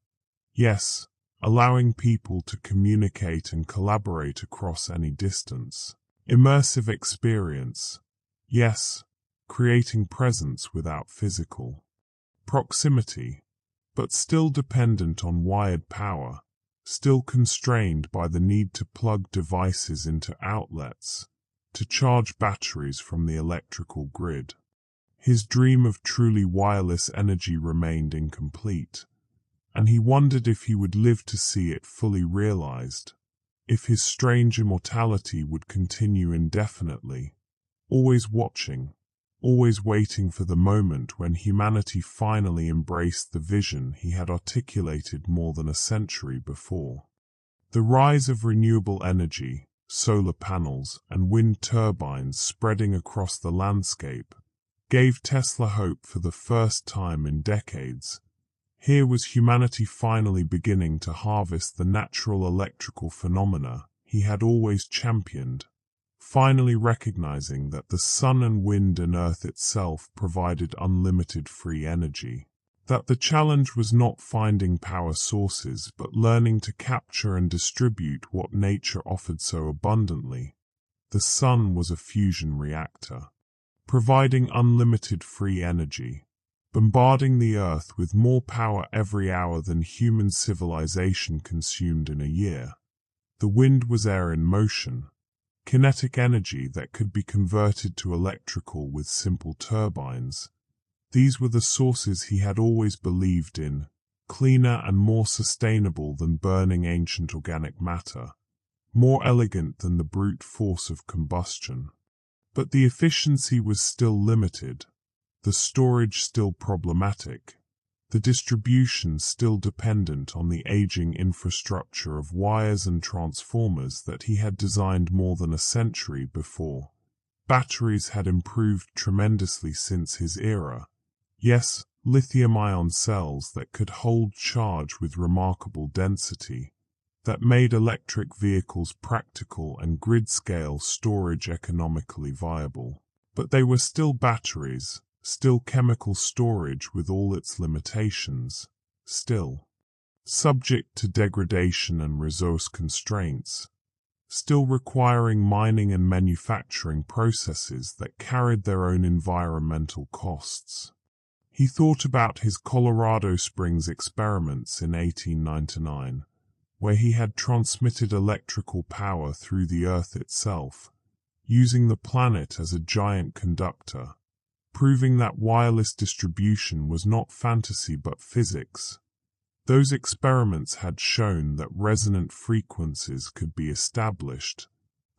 Yes, allowing people to communicate and collaborate across any distance. Immersive experience. Yes, creating presence without physical proximity, but still dependent on wired power, still constrained by the need to plug devices into outlets, to charge batteries from the electrical grid. His dream of truly wireless energy remained incomplete, and he wondered if he would live to see it fully realized, if his strange immortality would continue indefinitely, always watching, always waiting for the moment when humanity finally embraced the vision he had articulated more than a century before. The rise of renewable energy, solar panels, and wind turbines spreading across the landscape gave Tesla hope for the first time in decades. Here was humanity finally beginning to harvest the natural electrical phenomena he had always championed, finally recognizing that the sun and wind and earth itself provided unlimited free energy, that the challenge was not finding power sources but learning to capture and distribute what nature offered so abundantly. The sun was a fusion reactor, providing unlimited free energy, bombarding the earth with more power every hour than human civilization consumed in a year. The wind was air in motion, kinetic energy that could be converted to electrical with simple turbines. These were the sources he had always believed in, cleaner and more sustainable than burning ancient organic matter, more elegant than the brute force of combustion. But the efficiency was still limited, the storage still problematic, the distribution still dependent on the aging infrastructure of wires and transformers that he had designed more than a century before. Batteries had improved tremendously since his era. Yes, lithium-ion cells that could hold charge with remarkable density, that made electric vehicles practical and grid-scale storage economically viable. But they were still batteries, still chemical storage with all its limitations, still subject to degradation and resource constraints, still requiring mining and manufacturing processes that carried their own environmental costs. He thought about his Colorado Springs experiments in 1899, where he had transmitted electrical power through the Earth itself, using the planet as a giant conductor, proving that wireless distribution was not fantasy but physics. Those experiments had shown that resonant frequencies could be established,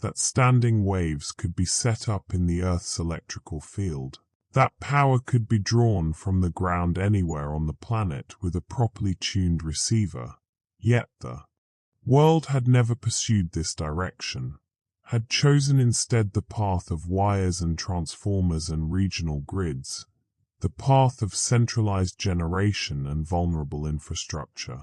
that standing waves could be set up in the Earth's electrical field, that power could be drawn from the ground anywhere on the planet with a properly tuned receiver. Yet the world had never pursued this direction, had chosen instead the path of wires and transformers and regional grids, the path of centralized generation and vulnerable infrastructure.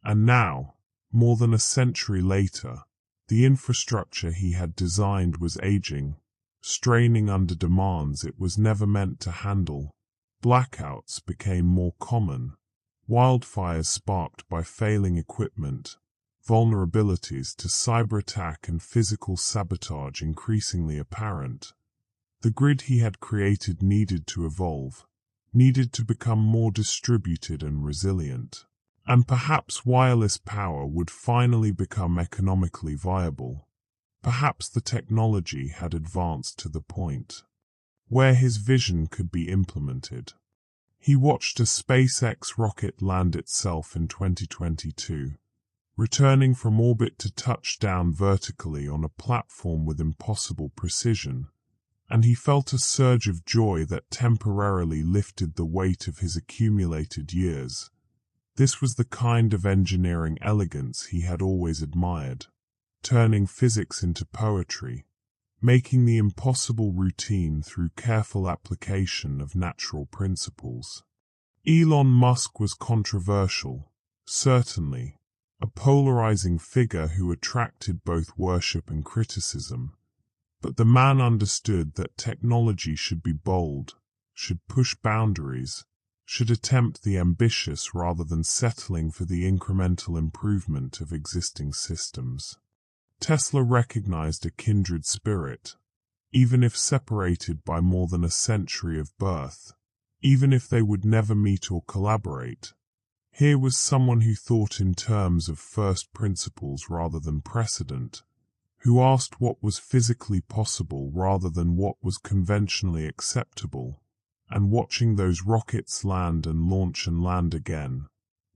And now, more than a century later, the infrastructure he had designed was aging, straining under demands it was never meant to handle. Blackouts became more common, wildfires sparked by failing equipment, vulnerabilities to cyber attack and physical sabotage increasingly apparent. The grid he had created needed to evolve, needed to become more distributed and resilient. And perhaps wireless power would finally become economically viable. Perhaps the technology had advanced to the point where his vision could be implemented. He watched a SpaceX rocket land itself in 2022, returning from orbit to touch down vertically on a platform with impossible precision, and he felt a surge of joy that temporarily lifted the weight of his accumulated years. This was the kind of engineering elegance he had always admired, turning physics into poetry, making the impossible routine through careful application of natural principles. Elon Musk was controversial, certainly, a polarizing figure who attracted both worship and criticism. But the man understood that technology should be bold, should push boundaries, should attempt the ambitious rather than settling for the incremental improvement of existing systems. Tesla recognized a kindred spirit, even if separated by more than a century of birth, even if they would never meet or collaborate. Here was someone who thought in terms of first principles rather than precedent, who asked what was physically possible rather than what was conventionally acceptable, and watching those rockets land and launch and land again,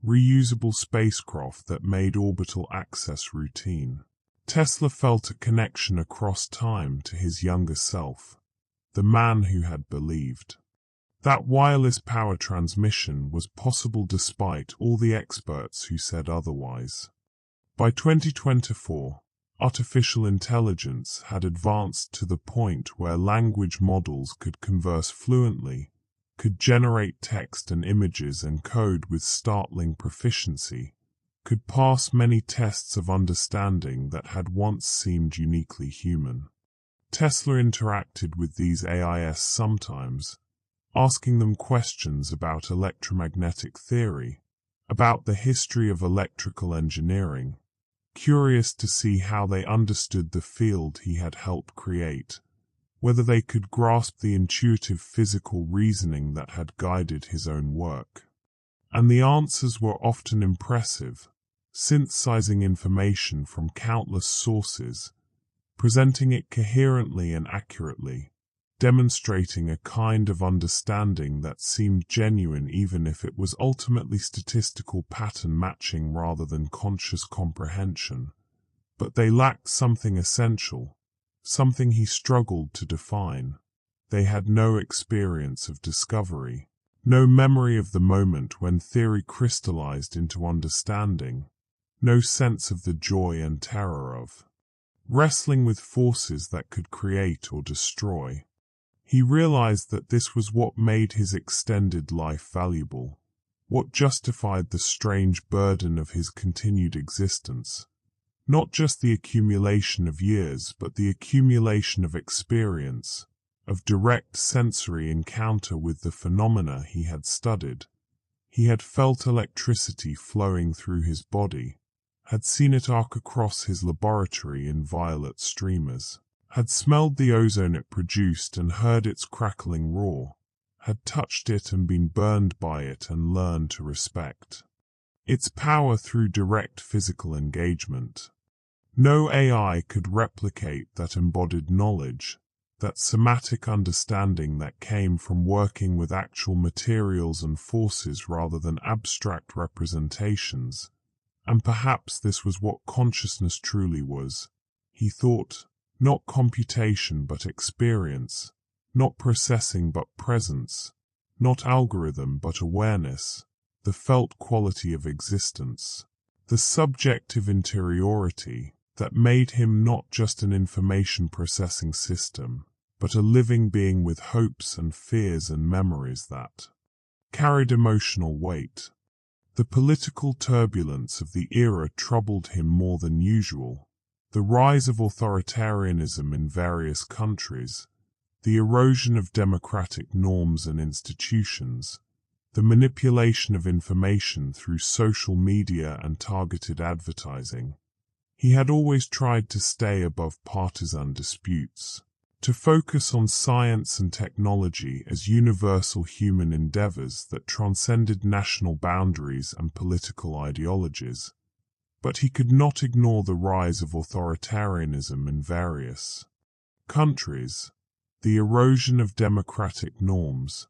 reusable spacecraft that made orbital access routine. Tesla felt a connection across time to his younger self, the man who had believed that wireless power transmission was possible despite all the experts who said otherwise. By 2024, artificial intelligence had advanced to the point where language models could converse fluently, could generate text and images and code with startling proficiency, could pass many tests of understanding that had once seemed uniquely human. Tesla interacted with these AIs sometimes, asking them questions about electromagnetic theory, about the history of electrical engineering, curious to see how they understood the field he had helped create, whether they could grasp the intuitive physical reasoning that had guided his own work. And the answers were often impressive, synthesizing information from countless sources, presenting it coherently and accurately, demonstrating a kind of understanding that seemed genuine even if it was ultimately statistical pattern matching rather than conscious comprehension. But they lacked something essential, something he struggled to define. They had no experience of discovery, no memory of the moment when theory crystallized into understanding, no sense of the joy and terror of wrestling with forces that could create or destroy. He realized that this was what made his extended life valuable, what justified the strange burden of his continued existence. Not just the accumulation of years, but the accumulation of experience, of direct sensory encounter with the phenomena he had studied. He had felt electricity flowing through his body, had seen it arc across his laboratory in violet streamers, had smelled the ozone it produced and heard its crackling roar, had touched it and been burned by it and learned to respect its power through direct physical engagement. No AI could replicate that embodied knowledge, that somatic understanding that came from working with actual materials and forces rather than abstract representations. And perhaps this was what consciousness truly was. He thought, not computation but experience, not processing but presence, not algorithm but awareness, the felt quality of existence, the subjective interiority that made him not just an information processing system, but a living being with hopes and fears and memories that carried emotional weight. The political turbulence of the era troubled him more than usual. The rise of authoritarianism in various countries, the erosion of democratic norms and institutions, the manipulation of information through social media and targeted advertising. He had always tried to stay above partisan disputes, to focus on science and technology as universal human endeavors that transcended national boundaries and political ideologies. But he could not ignore the rise of authoritarianism in various countries, the erosion of democratic norms,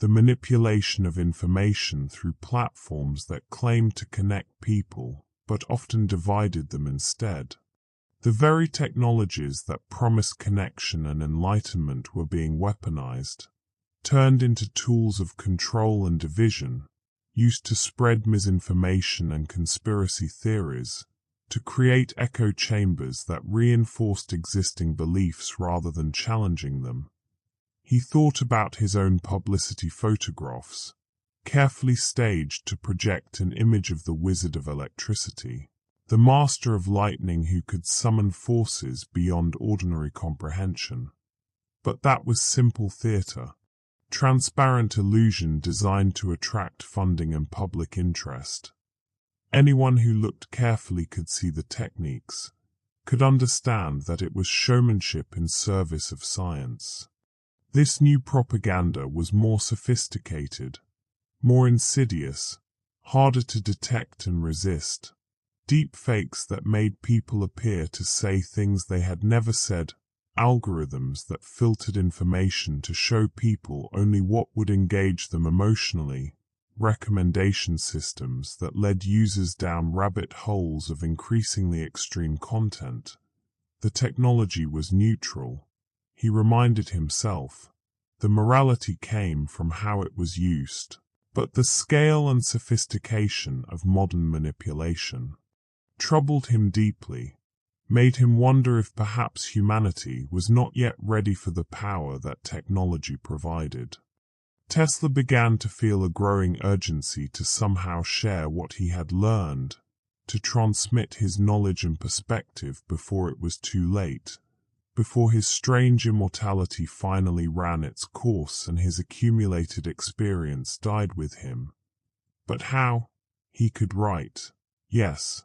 the manipulation of information through platforms that claimed to connect people, but often divided them instead. The very technologies that promised connection and enlightenment were being weaponized, turned into tools of control and division, used to spread misinformation and conspiracy theories, to create echo chambers that reinforced existing beliefs rather than challenging them. He thought about his own publicity photographs, carefully staged to project an image of the wizard of electricity, the master of lightning who could summon forces beyond ordinary comprehension. But that was simple theater, transparent illusion designed to attract funding and public interest. Anyone who looked carefully could see the techniques, could understand that it was showmanship in service of science. This new propaganda was more sophisticated, more insidious, harder to detect and resist. Deep fakes that made people appear to say things they had never said, algorithms that filtered information to show people only what would engage them emotionally, recommendation systems that led users down rabbit holes of increasingly extreme content. The technology was neutral, he reminded himself. The morality came from how it was used, but the scale and sophistication of modern manipulation troubled him deeply, made him wonder if perhaps humanity was not yet ready for the power that technology provided. Tesla began to feel a growing urgency to somehow share what he had learned, to transmit his knowledge and perspective before it was too late, before his strange immortality finally ran its course and his accumulated experience died with him. But how? He could write, yes,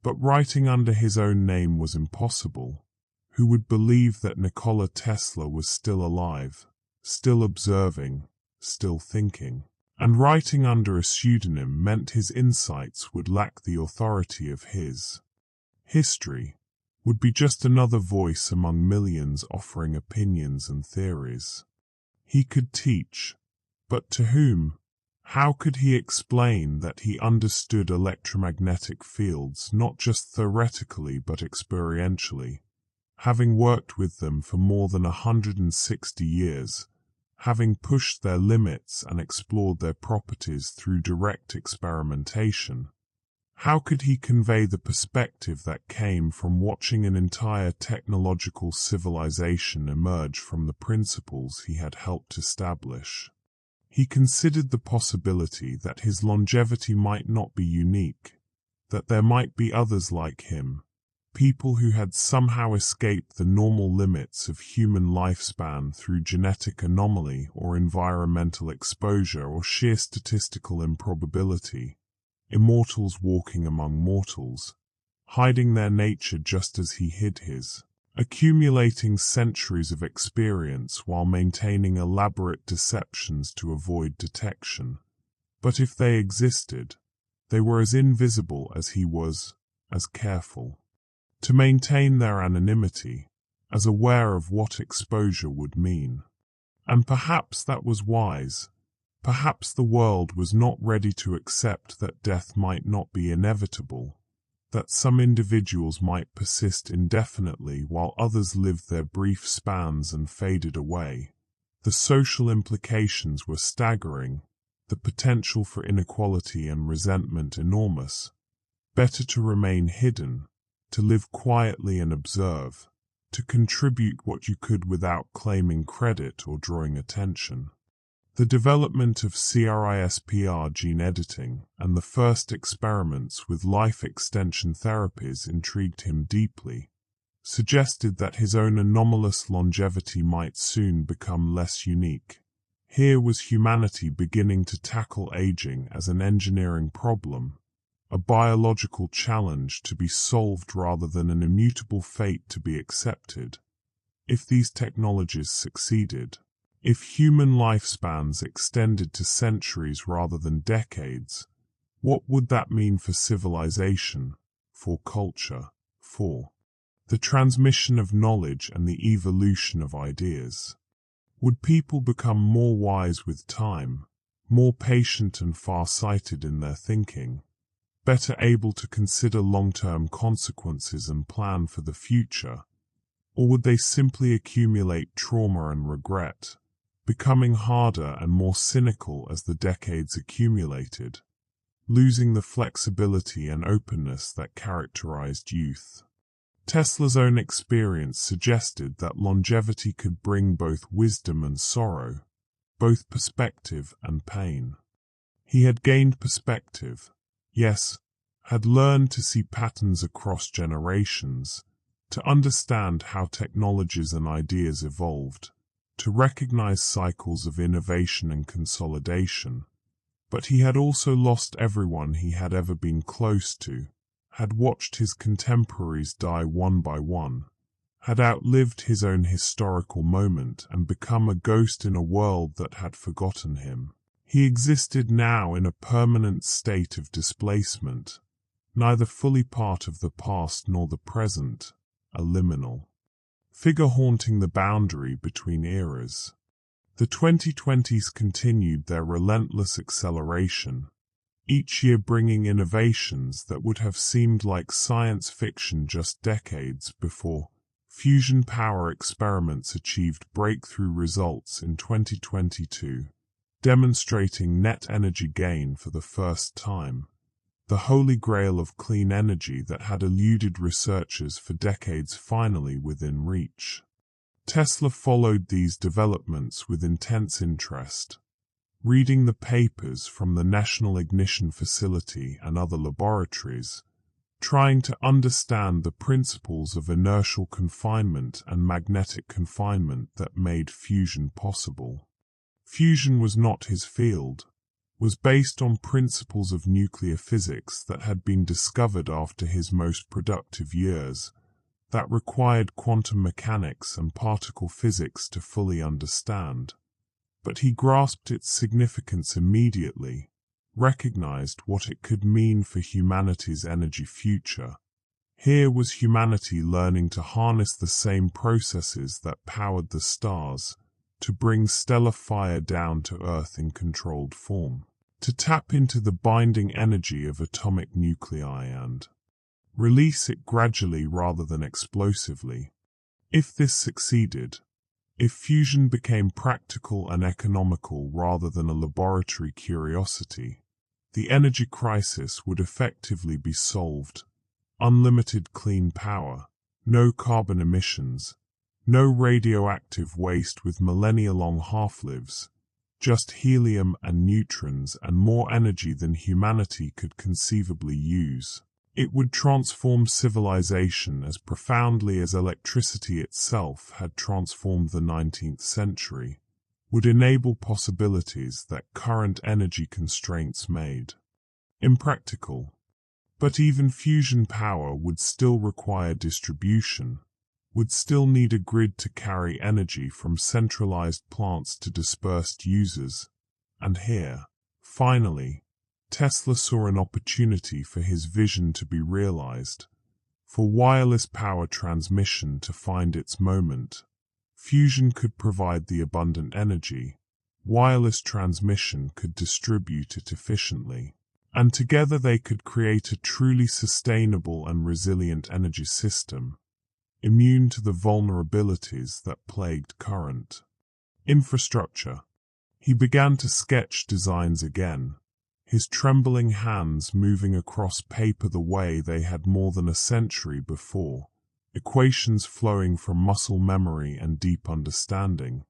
but writing under his own name was impossible. Who would believe that Nikola Tesla was still alive, still observing, still thinking? And writing under a pseudonym meant his insights would lack the authority of his. History would be just another voice among millions offering opinions and theories. He could teach, but to whom? How could he explain that he understood electromagnetic fields not just theoretically but experientially, having worked with them for more than 160 years, having pushed their limits and explored their properties through direct experimentation? How could he convey the perspective that came from watching an entire technological civilization emerge from the principles he had helped establish? He considered the possibility that his longevity might not be unique, that there might be others like him, people who had somehow escaped the normal limits of human lifespan through genetic anomaly or environmental exposure or sheer statistical improbability, immortals walking among mortals, hiding their nature just as he hid his, accumulating centuries of experience while maintaining elaborate deceptions to avoid detection. But if they existed, they were as invisible as he was, as careful. To maintain their anonymity, as aware of what exposure would mean. And perhaps that was wise. Perhaps the world was not ready to accept that death might not be inevitable, that some individuals might persist indefinitely while others lived their brief spans and faded away. The social implications were staggering, the potential for inequality and resentment enormous. Better to remain hidden, to live quietly and observe, to contribute what you could without claiming credit or drawing attention. The development of CRISPR gene editing and the first experiments with life extension therapies intrigued him deeply, suggested that his own anomalous longevity might soon become less unique. Here was humanity beginning to tackle aging as an engineering problem, a biological challenge to be solved rather than an immutable fate to be accepted. If these technologies succeeded, if human lifespans extended to centuries rather than decades, what would that mean for civilization, for culture, for the transmission of knowledge and the evolution of ideas? Would people become more wise with time, more patient and far-sighted in their thinking? better able to consider long-term consequences and plan for the future? Or would they simply accumulate trauma and regret, becoming harder and more cynical as the decades accumulated, losing the flexibility and openness that characterized youth? Tesla's own experience suggested that longevity could bring both wisdom and sorrow, both perspective and pain. He had gained perspective, yes, had learned to see patterns across generations, to understand how technologies and ideas evolved, to recognize cycles of innovation and consolidation. But he had also lost everyone he had ever been close to, had watched his contemporaries die one by one, had outlived his own historical moment and become a ghost in a world that had forgotten him. He existed now in a permanent state of displacement, neither fully part of the past nor the present, a liminal figure haunting the boundary between eras. The 2020s continued their relentless acceleration, each year bringing innovations that would have seemed like science fiction just decades before. Fusion power experiments achieved breakthrough results in 2022, demonstrating net energy gain for the first time, the holy grail of clean energy that had eluded researchers for decades finally within reach. Tesla followed these developments with intense interest, reading the papers from the National Ignition Facility and other laboratories, trying to understand the principles of inertial confinement and magnetic confinement that made fusion possible. Fusion was not his field, was based on principles of nuclear physics that had been discovered after his most productive years, that required quantum mechanics and particle physics to fully understand. But he grasped its significance immediately, recognized what it could mean for humanity's energy future. Here was humanity learning to harness the same processes that powered the stars, to bring stellar fire down to Earth in controlled form, to tap into the binding energy of atomic nuclei and release it gradually rather than explosively. If this succeeded, if fusion became practical and economical rather than a laboratory curiosity, the energy crisis would effectively be solved. Unlimited clean power, no carbon emissions, no radioactive waste with millennia-long half-lives, just helium and neutrons and more energy than humanity could conceivably use. It would transform civilization as profoundly as electricity itself had transformed the 19th century, would enable possibilities that current energy constraints made impractical. But even fusion power would still require distribution, would still need a grid to carry energy from centralized plants to dispersed users. And here, finally, Tesla saw an opportunity for his vision to be realized, for wireless power transmission to find its moment. Fusion could provide the abundant energy, wireless transmission could distribute it efficiently, and together they could create a truly sustainable and resilient energy system, immune to the vulnerabilities that plagued current infrastructure. He began to sketch designs again, his trembling hands moving across paper the way they had more than a century before, equations flowing from muscle memory and deep understanding,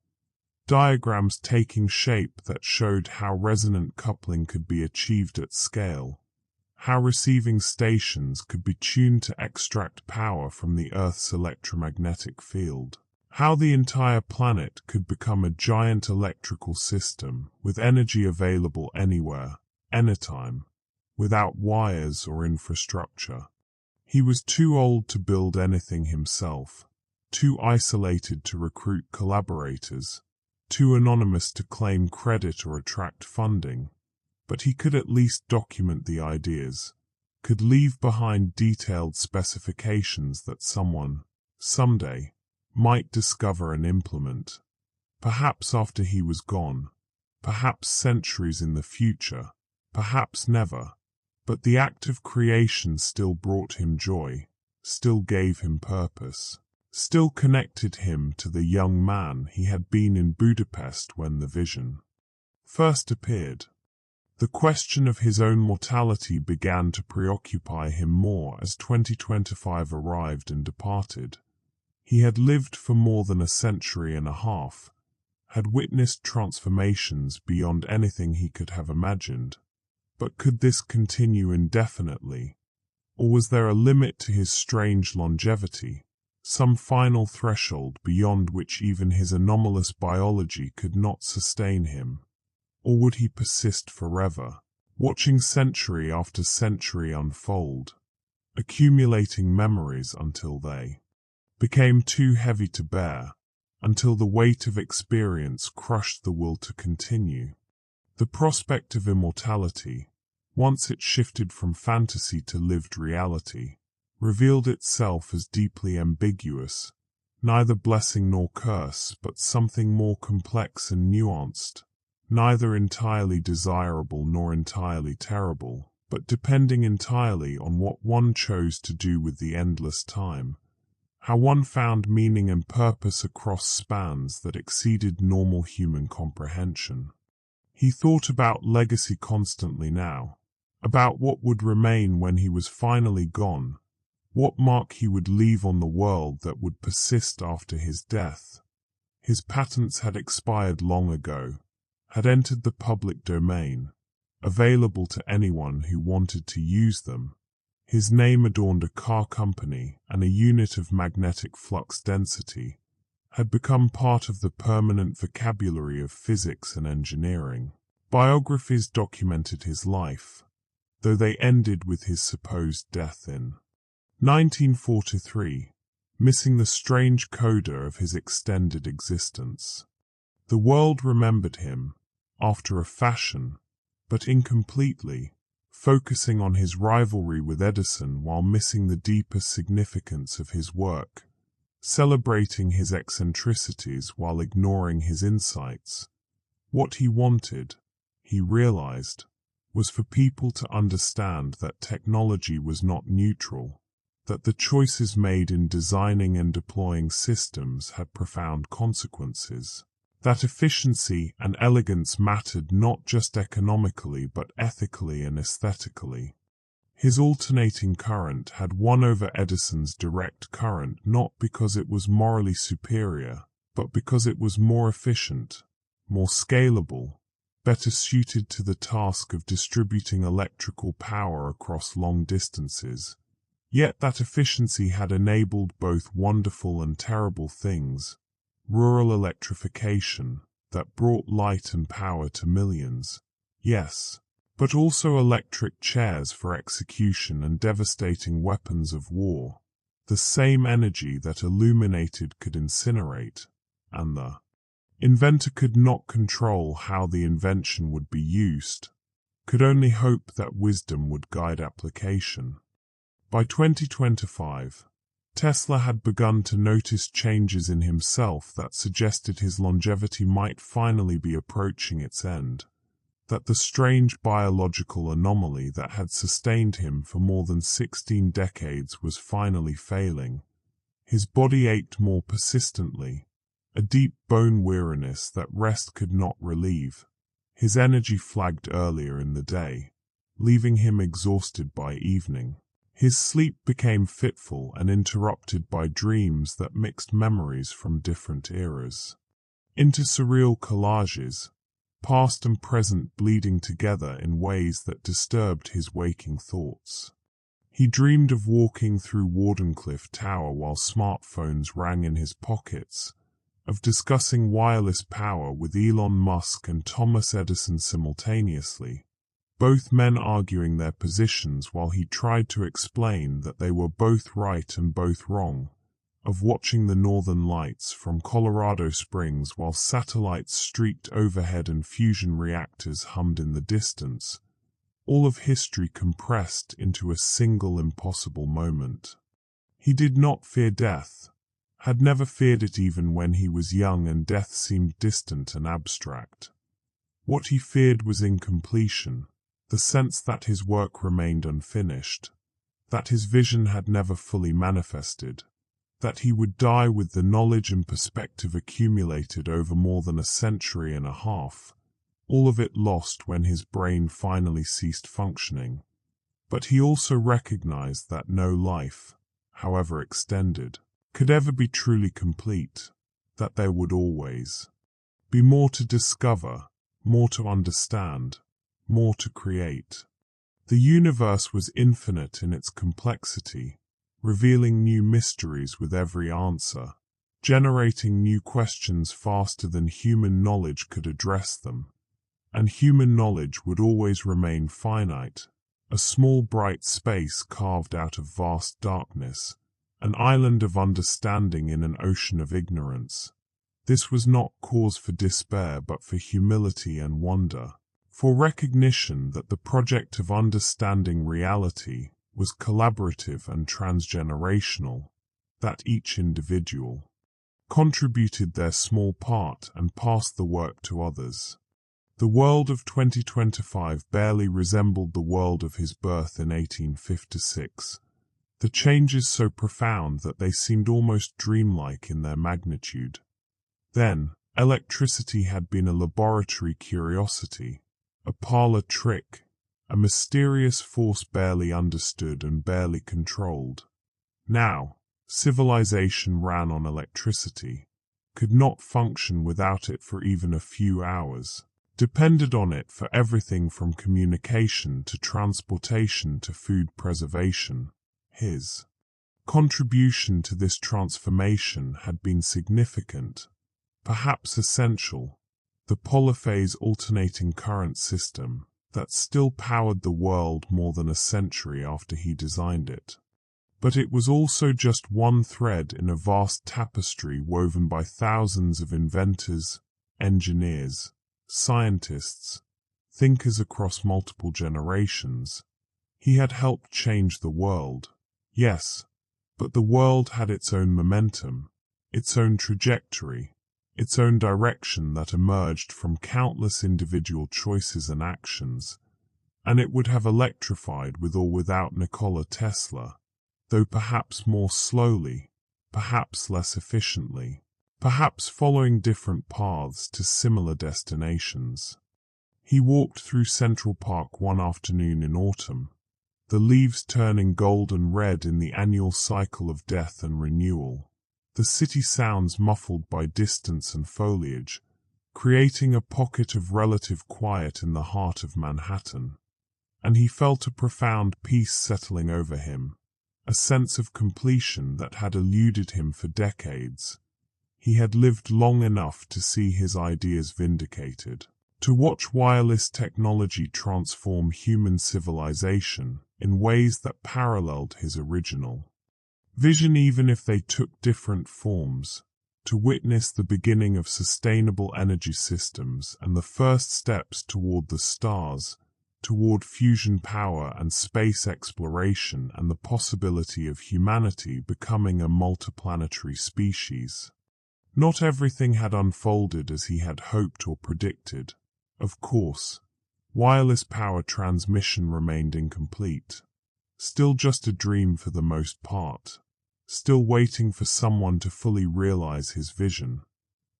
diagrams taking shape that showed how resonant coupling could be achieved at scale, how receiving stations could be tuned to extract power from the Earth's electromagnetic field, how the entire planet could become a giant electrical system with energy available anywhere, anytime, without wires or infrastructure. He was too old to build anything himself, too isolated to recruit collaborators, too anonymous to claim credit or attract funding, but he could at least document the ideas, could leave behind detailed specifications that someone, someday, might discover and implement. Perhaps after he was gone, perhaps centuries in the future, perhaps never. But the act of creation still brought him joy, still gave him purpose, still connected him to the young man he had been in Budapest when the vision first appeared. The question of his own mortality began to preoccupy him more as 2025 arrived and departed. He had lived for more than a century and a half, had witnessed transformations beyond anything he could have imagined. But could this continue indefinitely? Or was there a limit to his strange longevity, some final threshold beyond which even his anomalous biology could not sustain him? Or would he persist forever, watching century after century unfold, accumulating memories until they became too heavy to bear, until the weight of experience crushed the will to continue? The prospect of immortality, once it shifted from fantasy to lived reality, revealed itself as deeply ambiguous, neither blessing nor curse, but something more complex and nuanced, neither entirely desirable nor entirely terrible, but depending entirely on what one chose to do with the endless time, how one found meaning and purpose across spans that exceeded normal human comprehension. He thought about legacy constantly now, about what would remain when he was finally gone, what mark he would leave on the world that would persist after his death. His patents had expired long ago, had entered the public domain, available to anyone who wanted to use them. His name adorned a car company and a unit of magnetic flux density, had become part of the permanent vocabulary of physics and engineering. Biographies documented his life, though they ended with his supposed death in 1943, missing the strange coda of his extended existence. The world remembered him, after a fashion, but incompletely, focusing on his rivalry with Edison while missing the deeper significance of his work, celebrating his eccentricities while ignoring his insights. What he wanted, he realized, was for people to understand that technology was not neutral, that the choices made in designing and deploying systems had profound consequences, that efficiency and elegance mattered not just economically but ethically and aesthetically. His alternating current had won over Edison's direct current not because it was morally superior, but because it was more efficient, more scalable, better suited to the task of distributing electrical power across long distances. Yet that efficiency had enabled both wonderful and terrible things: rural electrification, that brought light and power to millions, yes, but also electric chairs for execution and devastating weapons of war. The same energy that illuminated could incinerate, and the inventor could not control how the invention would be used, could only hope that wisdom would guide application. By 2025, Tesla had begun to notice changes in himself that suggested his longevity might finally be approaching its end, that the strange biological anomaly that had sustained him for more than 16 decades was finally failing. His body ached more persistently, a deep bone weariness that rest could not relieve. His energy flagged earlier in the day, leaving him exhausted by evening. His sleep became fitful and interrupted by dreams that mixed memories from different eras into surreal collages, past and present bleeding together in ways that disturbed his waking thoughts. He dreamed of walking through Wardenclyffe Tower while smartphones rang in his pockets, of discussing wireless power with Elon Musk and Thomas Edison simultaneously, both men arguing their positions while he tried to explain that they were both right and both wrong, of watching the northern lights from Colorado Springs while satellites streaked overhead and fusion reactors hummed in the distance, all of history compressed into a single impossible moment. He did not fear death, had never feared it even when he was young and death seemed distant and abstract. What he feared was incompletion, the sense that his work remained unfinished, that his vision had never fully manifested, that he would die with the knowledge and perspective accumulated over more than a century and a half, all of it lost when his brain finally ceased functioning. But he also recognized that no life, however extended, could ever be truly complete, that there would always be more to discover, more to understand, more to create. The universe was infinite in its complexity, revealing new mysteries with every answer, generating new questions faster than human knowledge could address them. And human knowledge would always remain finite, a small bright space carved out of vast darkness, an island of understanding in an ocean of ignorance. This was not cause for despair but for humility and wonder, for recognition that the project of understanding reality was collaborative and transgenerational, that each individual contributed their small part and passed the work to others. The world of 2025 barely resembled the world of his birth in 1856, the changes so profound that they seemed almost dreamlike in their magnitude. Then, electricity had been a laboratory curiosity, a parlor trick, a mysterious force barely understood and barely controlled. Now, civilization ran on electricity, could not function without it for even a few hours, depended on it for everything from communication to transportation to food preservation. His contribution to this transformation had been significant, perhaps essential, the polyphase alternating current system that still powered the world more than a century after he designed it. But it was also just one thread in a vast tapestry woven by thousands of inventors, engineers, scientists, thinkers across multiple generations. He had helped change the world, yes, but the world had its own momentum, its own trajectory, its own direction that emerged from countless individual choices and actions, and it would have electrified with or without Nikola Tesla, though perhaps more slowly, perhaps less efficiently, perhaps following different paths to similar destinations. He walked through Central Park one afternoon in autumn, the leaves turning golden red in the annual cycle of death and renewal, the city sounds muffled by distance and foliage, creating a pocket of relative quiet in the heart of Manhattan. And he felt a profound peace settling over him, a sense of completion that had eluded him for decades. He had lived long enough to see his ideas vindicated, to watch wireless technology transform human civilization in ways that paralleled his original vision even if they took different forms, to witness the beginning of sustainable energy systems and the first steps toward the stars, toward fusion power and space exploration and the possibility of humanity becoming a multiplanetary species. Not everything had unfolded as he had hoped or predicted. Of course, wireless power transmission remained incomplete, still just a dream for the most part, still waiting for someone to fully realize his vision.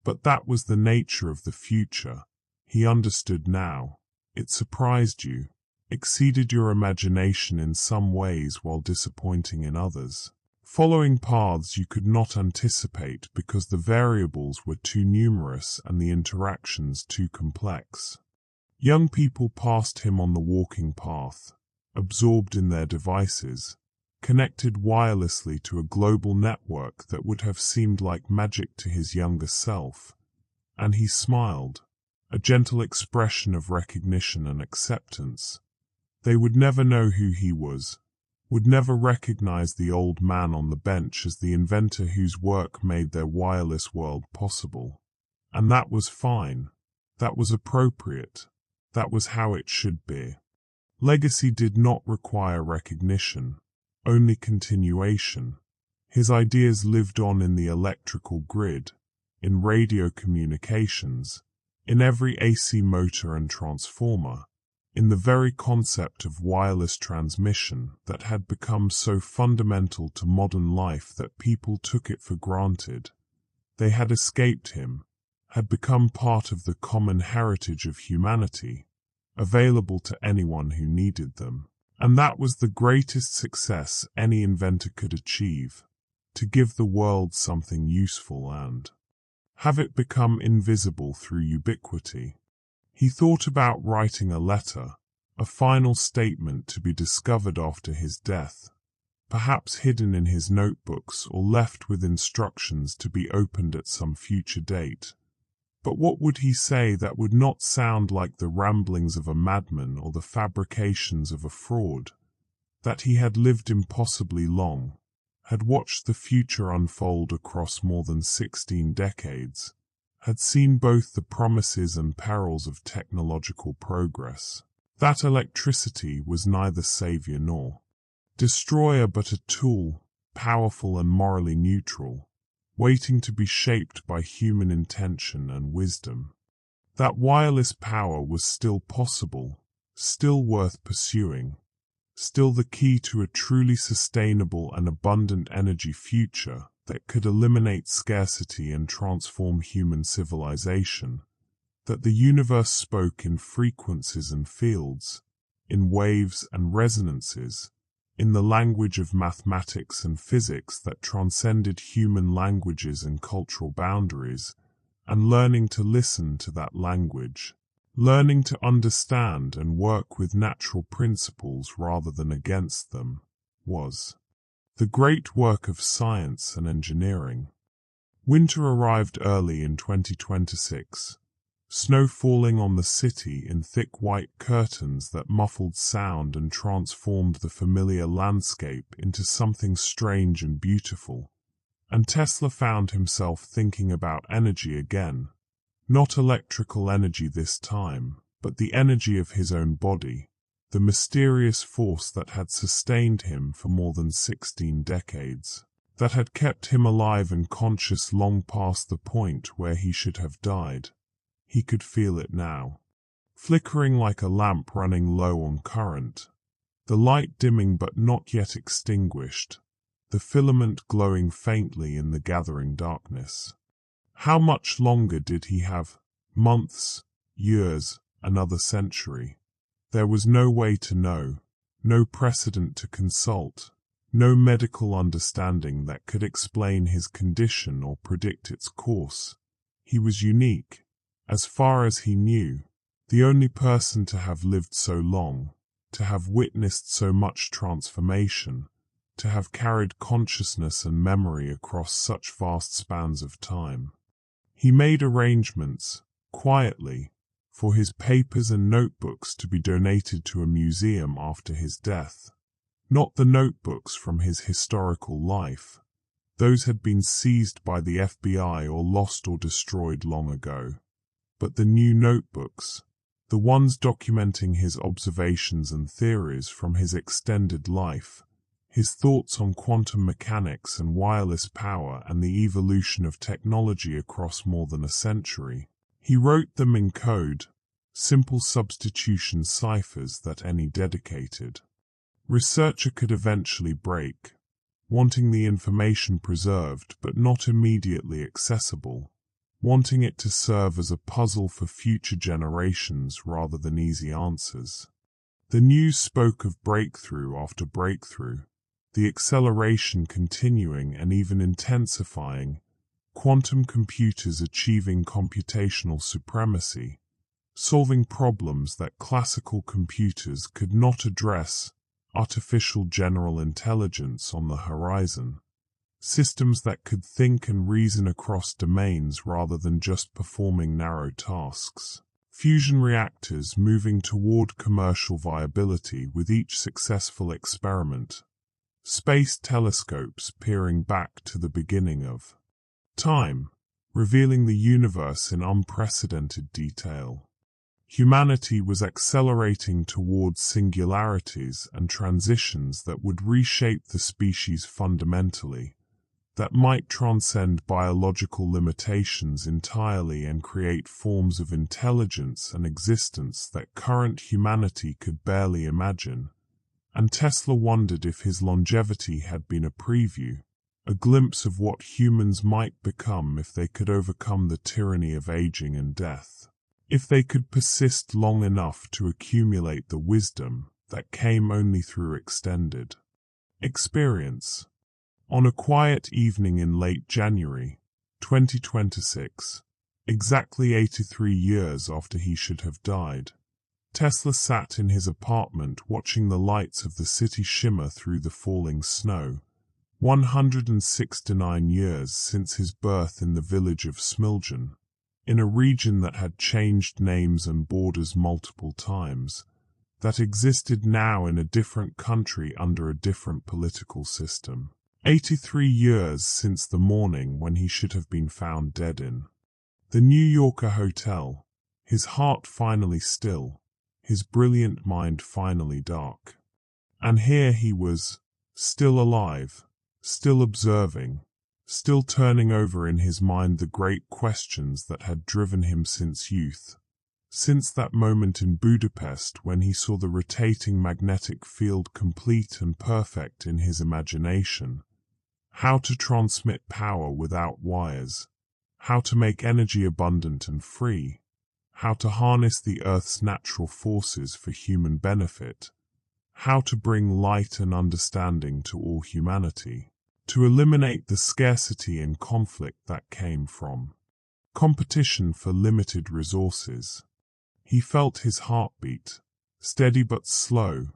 But that was the nature of the future. He understood now. It surprised you, exceeded your imagination in some ways while disappointing in others, following paths you could not anticipate because the variables were too numerous and the interactions too complex. Young people passed him on the walking path, absorbed in their devices, connected wirelessly to a global network that would have seemed like magic to his younger self, and he smiled, a gentle expression of recognition and acceptance. They would never know who he was, would never recognize the old man on the bench as the inventor whose work made their wireless world possible. And that was fine. That was appropriate. That was how it should be. Legacy did not require recognition, only continuation. His ideas lived on in the electrical grid, in radio communications, in every AC motor and transformer, in the very concept of wireless transmission that had become so fundamental to modern life that people took it for granted. They had escaped him, had become part of the common heritage of humanity, available to anyone who needed them. And that was the greatest success any inventor could achieve, to give the world something useful and have it become invisible through ubiquity. He thought about writing a letter, a final statement to be discovered after his death, perhaps hidden in his notebooks or left with instructions to be opened at some future date. But what would he say that would not sound like the ramblings of a madman or the fabrications of a fraud? That he had lived impossibly long, had watched the future unfold across more than 16 decades, had seen both the promises and perils of technological progress. That electricity was neither savior nor destroyer but a tool, powerful and morally neutral, waiting to be shaped by human intention and wisdom. That wireless power was still possible, still worth pursuing, still the key to a truly sustainable and abundant energy future that could eliminate scarcity and transform human civilization, that the universe spoke in frequencies and fields, in waves and resonances, in the language of mathematics and physics that transcended human languages and cultural boundaries, and learning to listen to that language, learning to understand and work with natural principles rather than against them, was the great work of science and engineering. Winter arrived early in 2026, snow falling on the city in thick white curtains that muffled sound and transformed the familiar landscape into something strange and beautiful. And Tesla found himself thinking about energy again. Not electrical energy this time, but the energy of his own body, the mysterious force that had sustained him for more than 16 decades, that had kept him alive and conscious long past the point where he should have died. He could feel it now, flickering like a lamp running low on current, the light dimming but not yet extinguished, the filament glowing faintly in the gathering darkness. How much longer did he have? Months, years, another century. There was no way to know, no precedent to consult, no medical understanding that could explain his condition or predict its course. He was unique, as far as he knew, the only person to have lived so long, to have witnessed so much transformation, to have carried consciousness and memory across such vast spans of time. He made arrangements, quietly, for his papers and notebooks to be donated to a museum after his death. Not the notebooks from his historical life. Those had been seized by the FBI or lost or destroyed long ago. But the new notebooks, the ones documenting his observations and theories from his extended life, his thoughts on quantum mechanics and wireless power and the evolution of technology across more than a century. He wrote them in code, simple substitution ciphers that any dedicated researcher could eventually break, wanting the information preserved but not immediately accessible, wanting it to serve as a puzzle for future generations rather than easy answers. The news spoke of breakthrough after breakthrough, the acceleration continuing and even intensifying, quantum computers achieving computational supremacy, solving problems that classical computers could not address, artificial general intelligence on the horizon, systems that could think and reason across domains rather than just performing narrow tasks. Fusion reactors moving toward commercial viability with each successful experiment. Space telescopes peering back to the beginning of time, revealing the universe in unprecedented detail. Humanity was accelerating towards singularities and transitions that would reshape the species fundamentally. that might transcend biological limitations entirely and create forms of intelligence and existence that current humanity could barely imagine. And Tesla wondered if his longevity had been a preview, a glimpse of what humans might become if they could overcome the tyranny of aging and death. If they could persist long enough to accumulate the wisdom that came only through extended experience. On a quiet evening in late January 2026, exactly 83 years after he should have died, Tesla sat in his apartment watching the lights of the city shimmer through the falling snow. 169 years since his birth in the village of Smiljan, in a region that had changed names and borders multiple times, that existed now in a different country under a different political system. 83 years since the morning when he should have been found dead in the New Yorker hotel, his heart finally still, his brilliant mind finally dark. And here he was, still alive, still observing, still turning over in his mind the great questions that had driven him since youth. Since that moment in Budapest when he saw the rotating magnetic field complete and perfect in his imagination. How to transmit power without wires. How to make energy abundant and free. How to harness the Earth's natural forces for human benefit. How to bring light and understanding to all humanity. To eliminate the scarcity and conflict that came from competition for limited resources. He felt his heartbeat, steady but slow,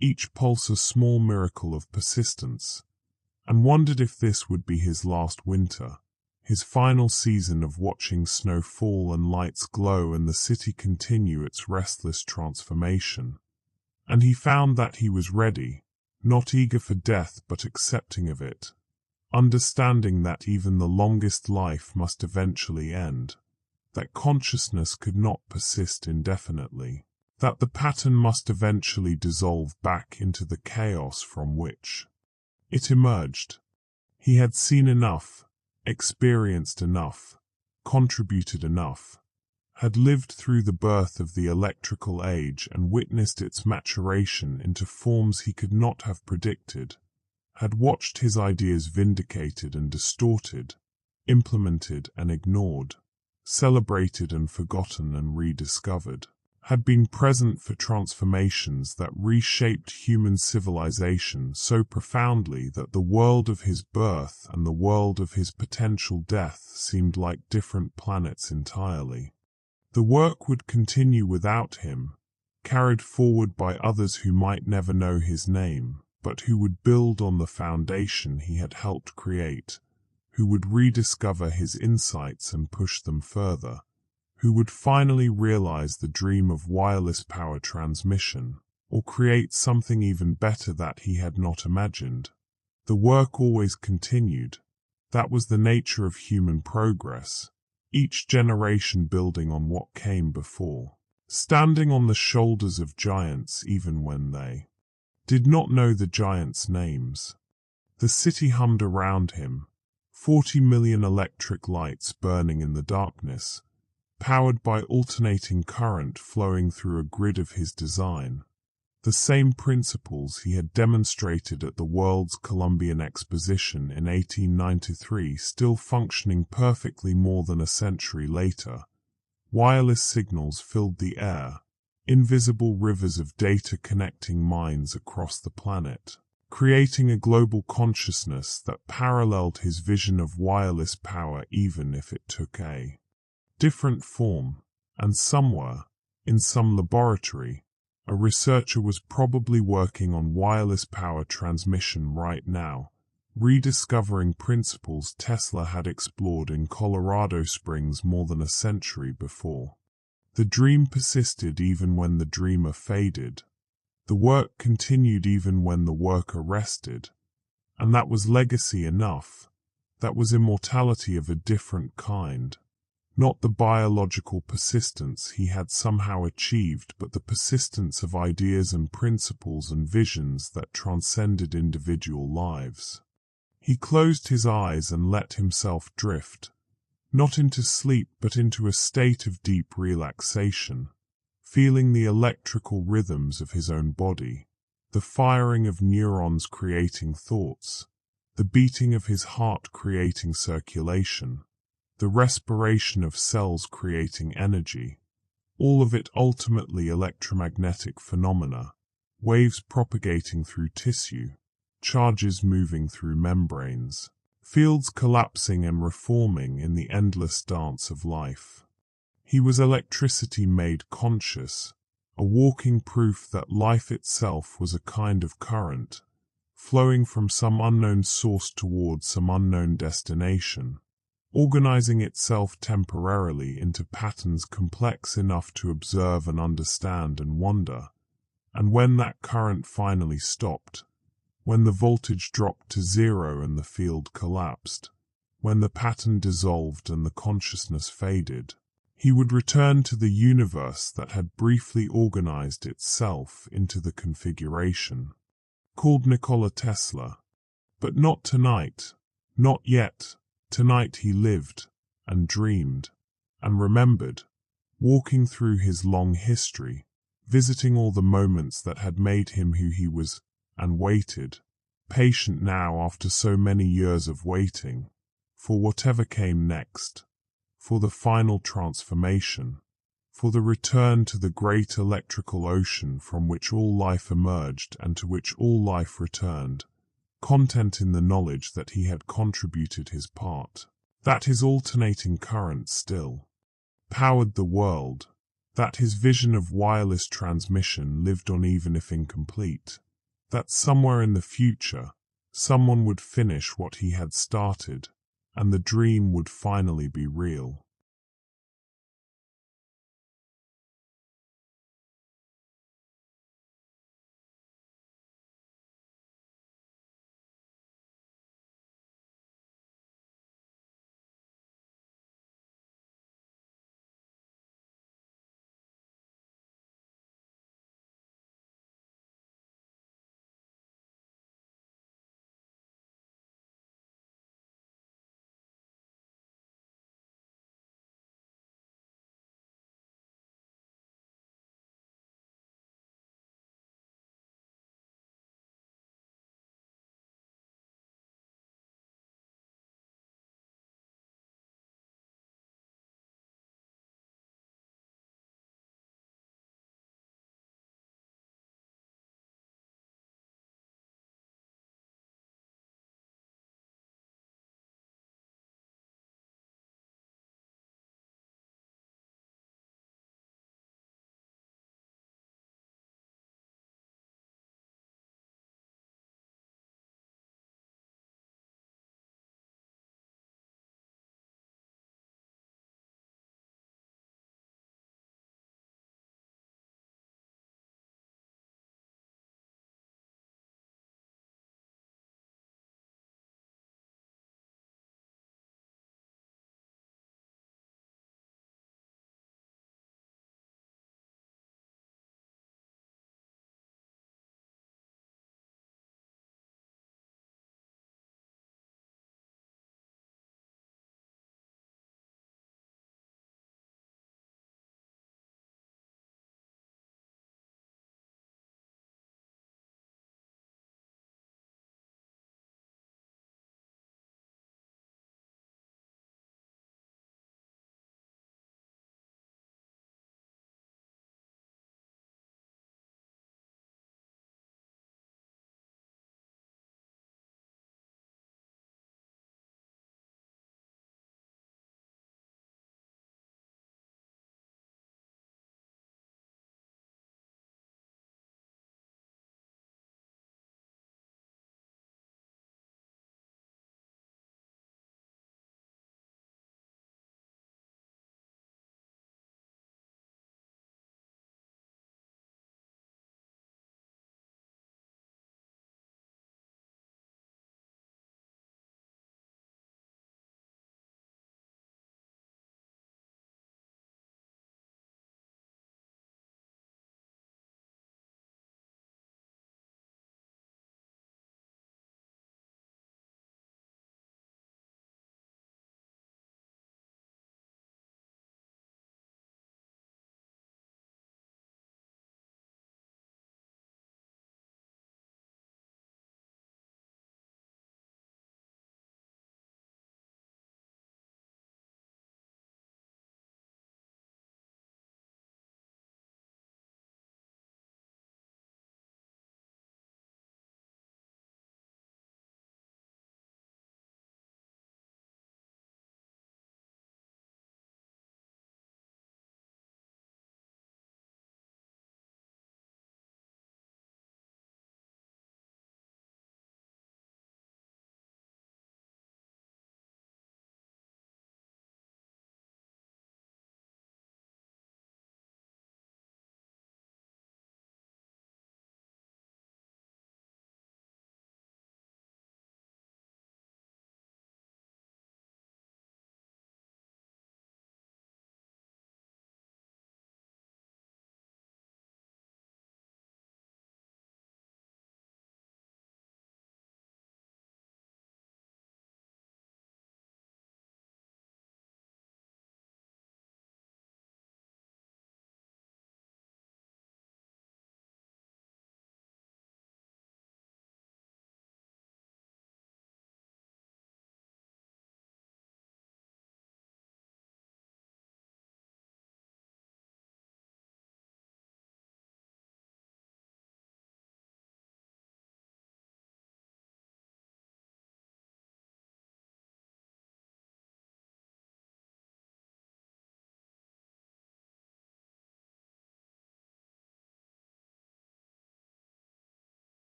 each pulse a small miracle of persistence, and wondered if this would be his last winter, his final season of watching snow fall and lights glow and the city continue its restless transformation. And he found that he was ready, not eager for death but accepting of it, understanding that even the longest life must eventually end, that consciousness could not persist indefinitely, that the pattern must eventually dissolve back into the chaos from which it emerged. He had seen enough, experienced enough, contributed enough, had lived through the birth of the electrical age and witnessed its maturation into forms he could not have predicted, had watched his ideas vindicated and distorted, implemented and ignored, celebrated and forgotten and rediscovered, had been present for transformations that reshaped human civilization so profoundly that the world of his birth and the world of his potential death seemed like different planets entirely. The work would continue without him, carried forward by others who might never know his name, but who would build on the foundation he had helped create, who would rediscover his insights and push them further, who would finally realize the dream of wireless power transmission, or create something even better that he had not imagined. The work always continued. That was the nature of human progress, each generation building on what came before, standing on the shoulders of giants even when they did not know the giants' names. The city hummed around him, 40 million electric lights burning in the darkness, powered by alternating current flowing through a grid of his design. The same principles he had demonstrated at the World's Columbian Exposition in 1893 still functioning perfectly more than a century later. Wireless signals filled the air, invisible rivers of data connecting minds across the planet, creating a global consciousness that paralleled his vision of wireless power even if it took a different form, and somewhere, in some laboratory, a researcher was probably working on wireless power transmission right now, rediscovering principles Tesla had explored in Colorado Springs more than a century before. The dream persisted even when the dreamer faded. The work continued even when the worker rested. And that was legacy enough. That was immortality of a different kind. Not the biological persistence he had somehow achieved, but the persistence of ideas and principles and visions that transcended individual lives. He closed his eyes and let himself drift, not into sleep but into a state of deep relaxation, feeling the electrical rhythms of his own body, the firing of neurons creating thoughts, the beating of his heart creating circulation, the respiration of cells creating energy, all of it ultimately electromagnetic phenomena, waves propagating through tissue, charges moving through membranes, fields collapsing and reforming in the endless dance of life. He was electricity made conscious, a walking proof that life itself was a kind of current, flowing from some unknown source towards some unknown destination, organizing itself temporarily into patterns complex enough to observe and understand and wonder. And when that current finally stopped, when the voltage dropped to zero and the field collapsed, when the pattern dissolved and the consciousness faded, he would return to the universe that had briefly organized itself into the configuration called Nikola Tesla. But not tonight, not yet. Tonight he lived, and dreamed, and remembered, walking through his long history, visiting all the moments that had made him who he was, and waited, patient now after so many years of waiting, for whatever came next, for the final transformation, for the return to the great electrical ocean from which all life emerged and to which all life returned, content in the knowledge that he had contributed his part, that his alternating current still powered the world, that his vision of wireless transmission lived on even if incomplete, that somewhere in the future someone would finish what he had started, and the dream would finally be real.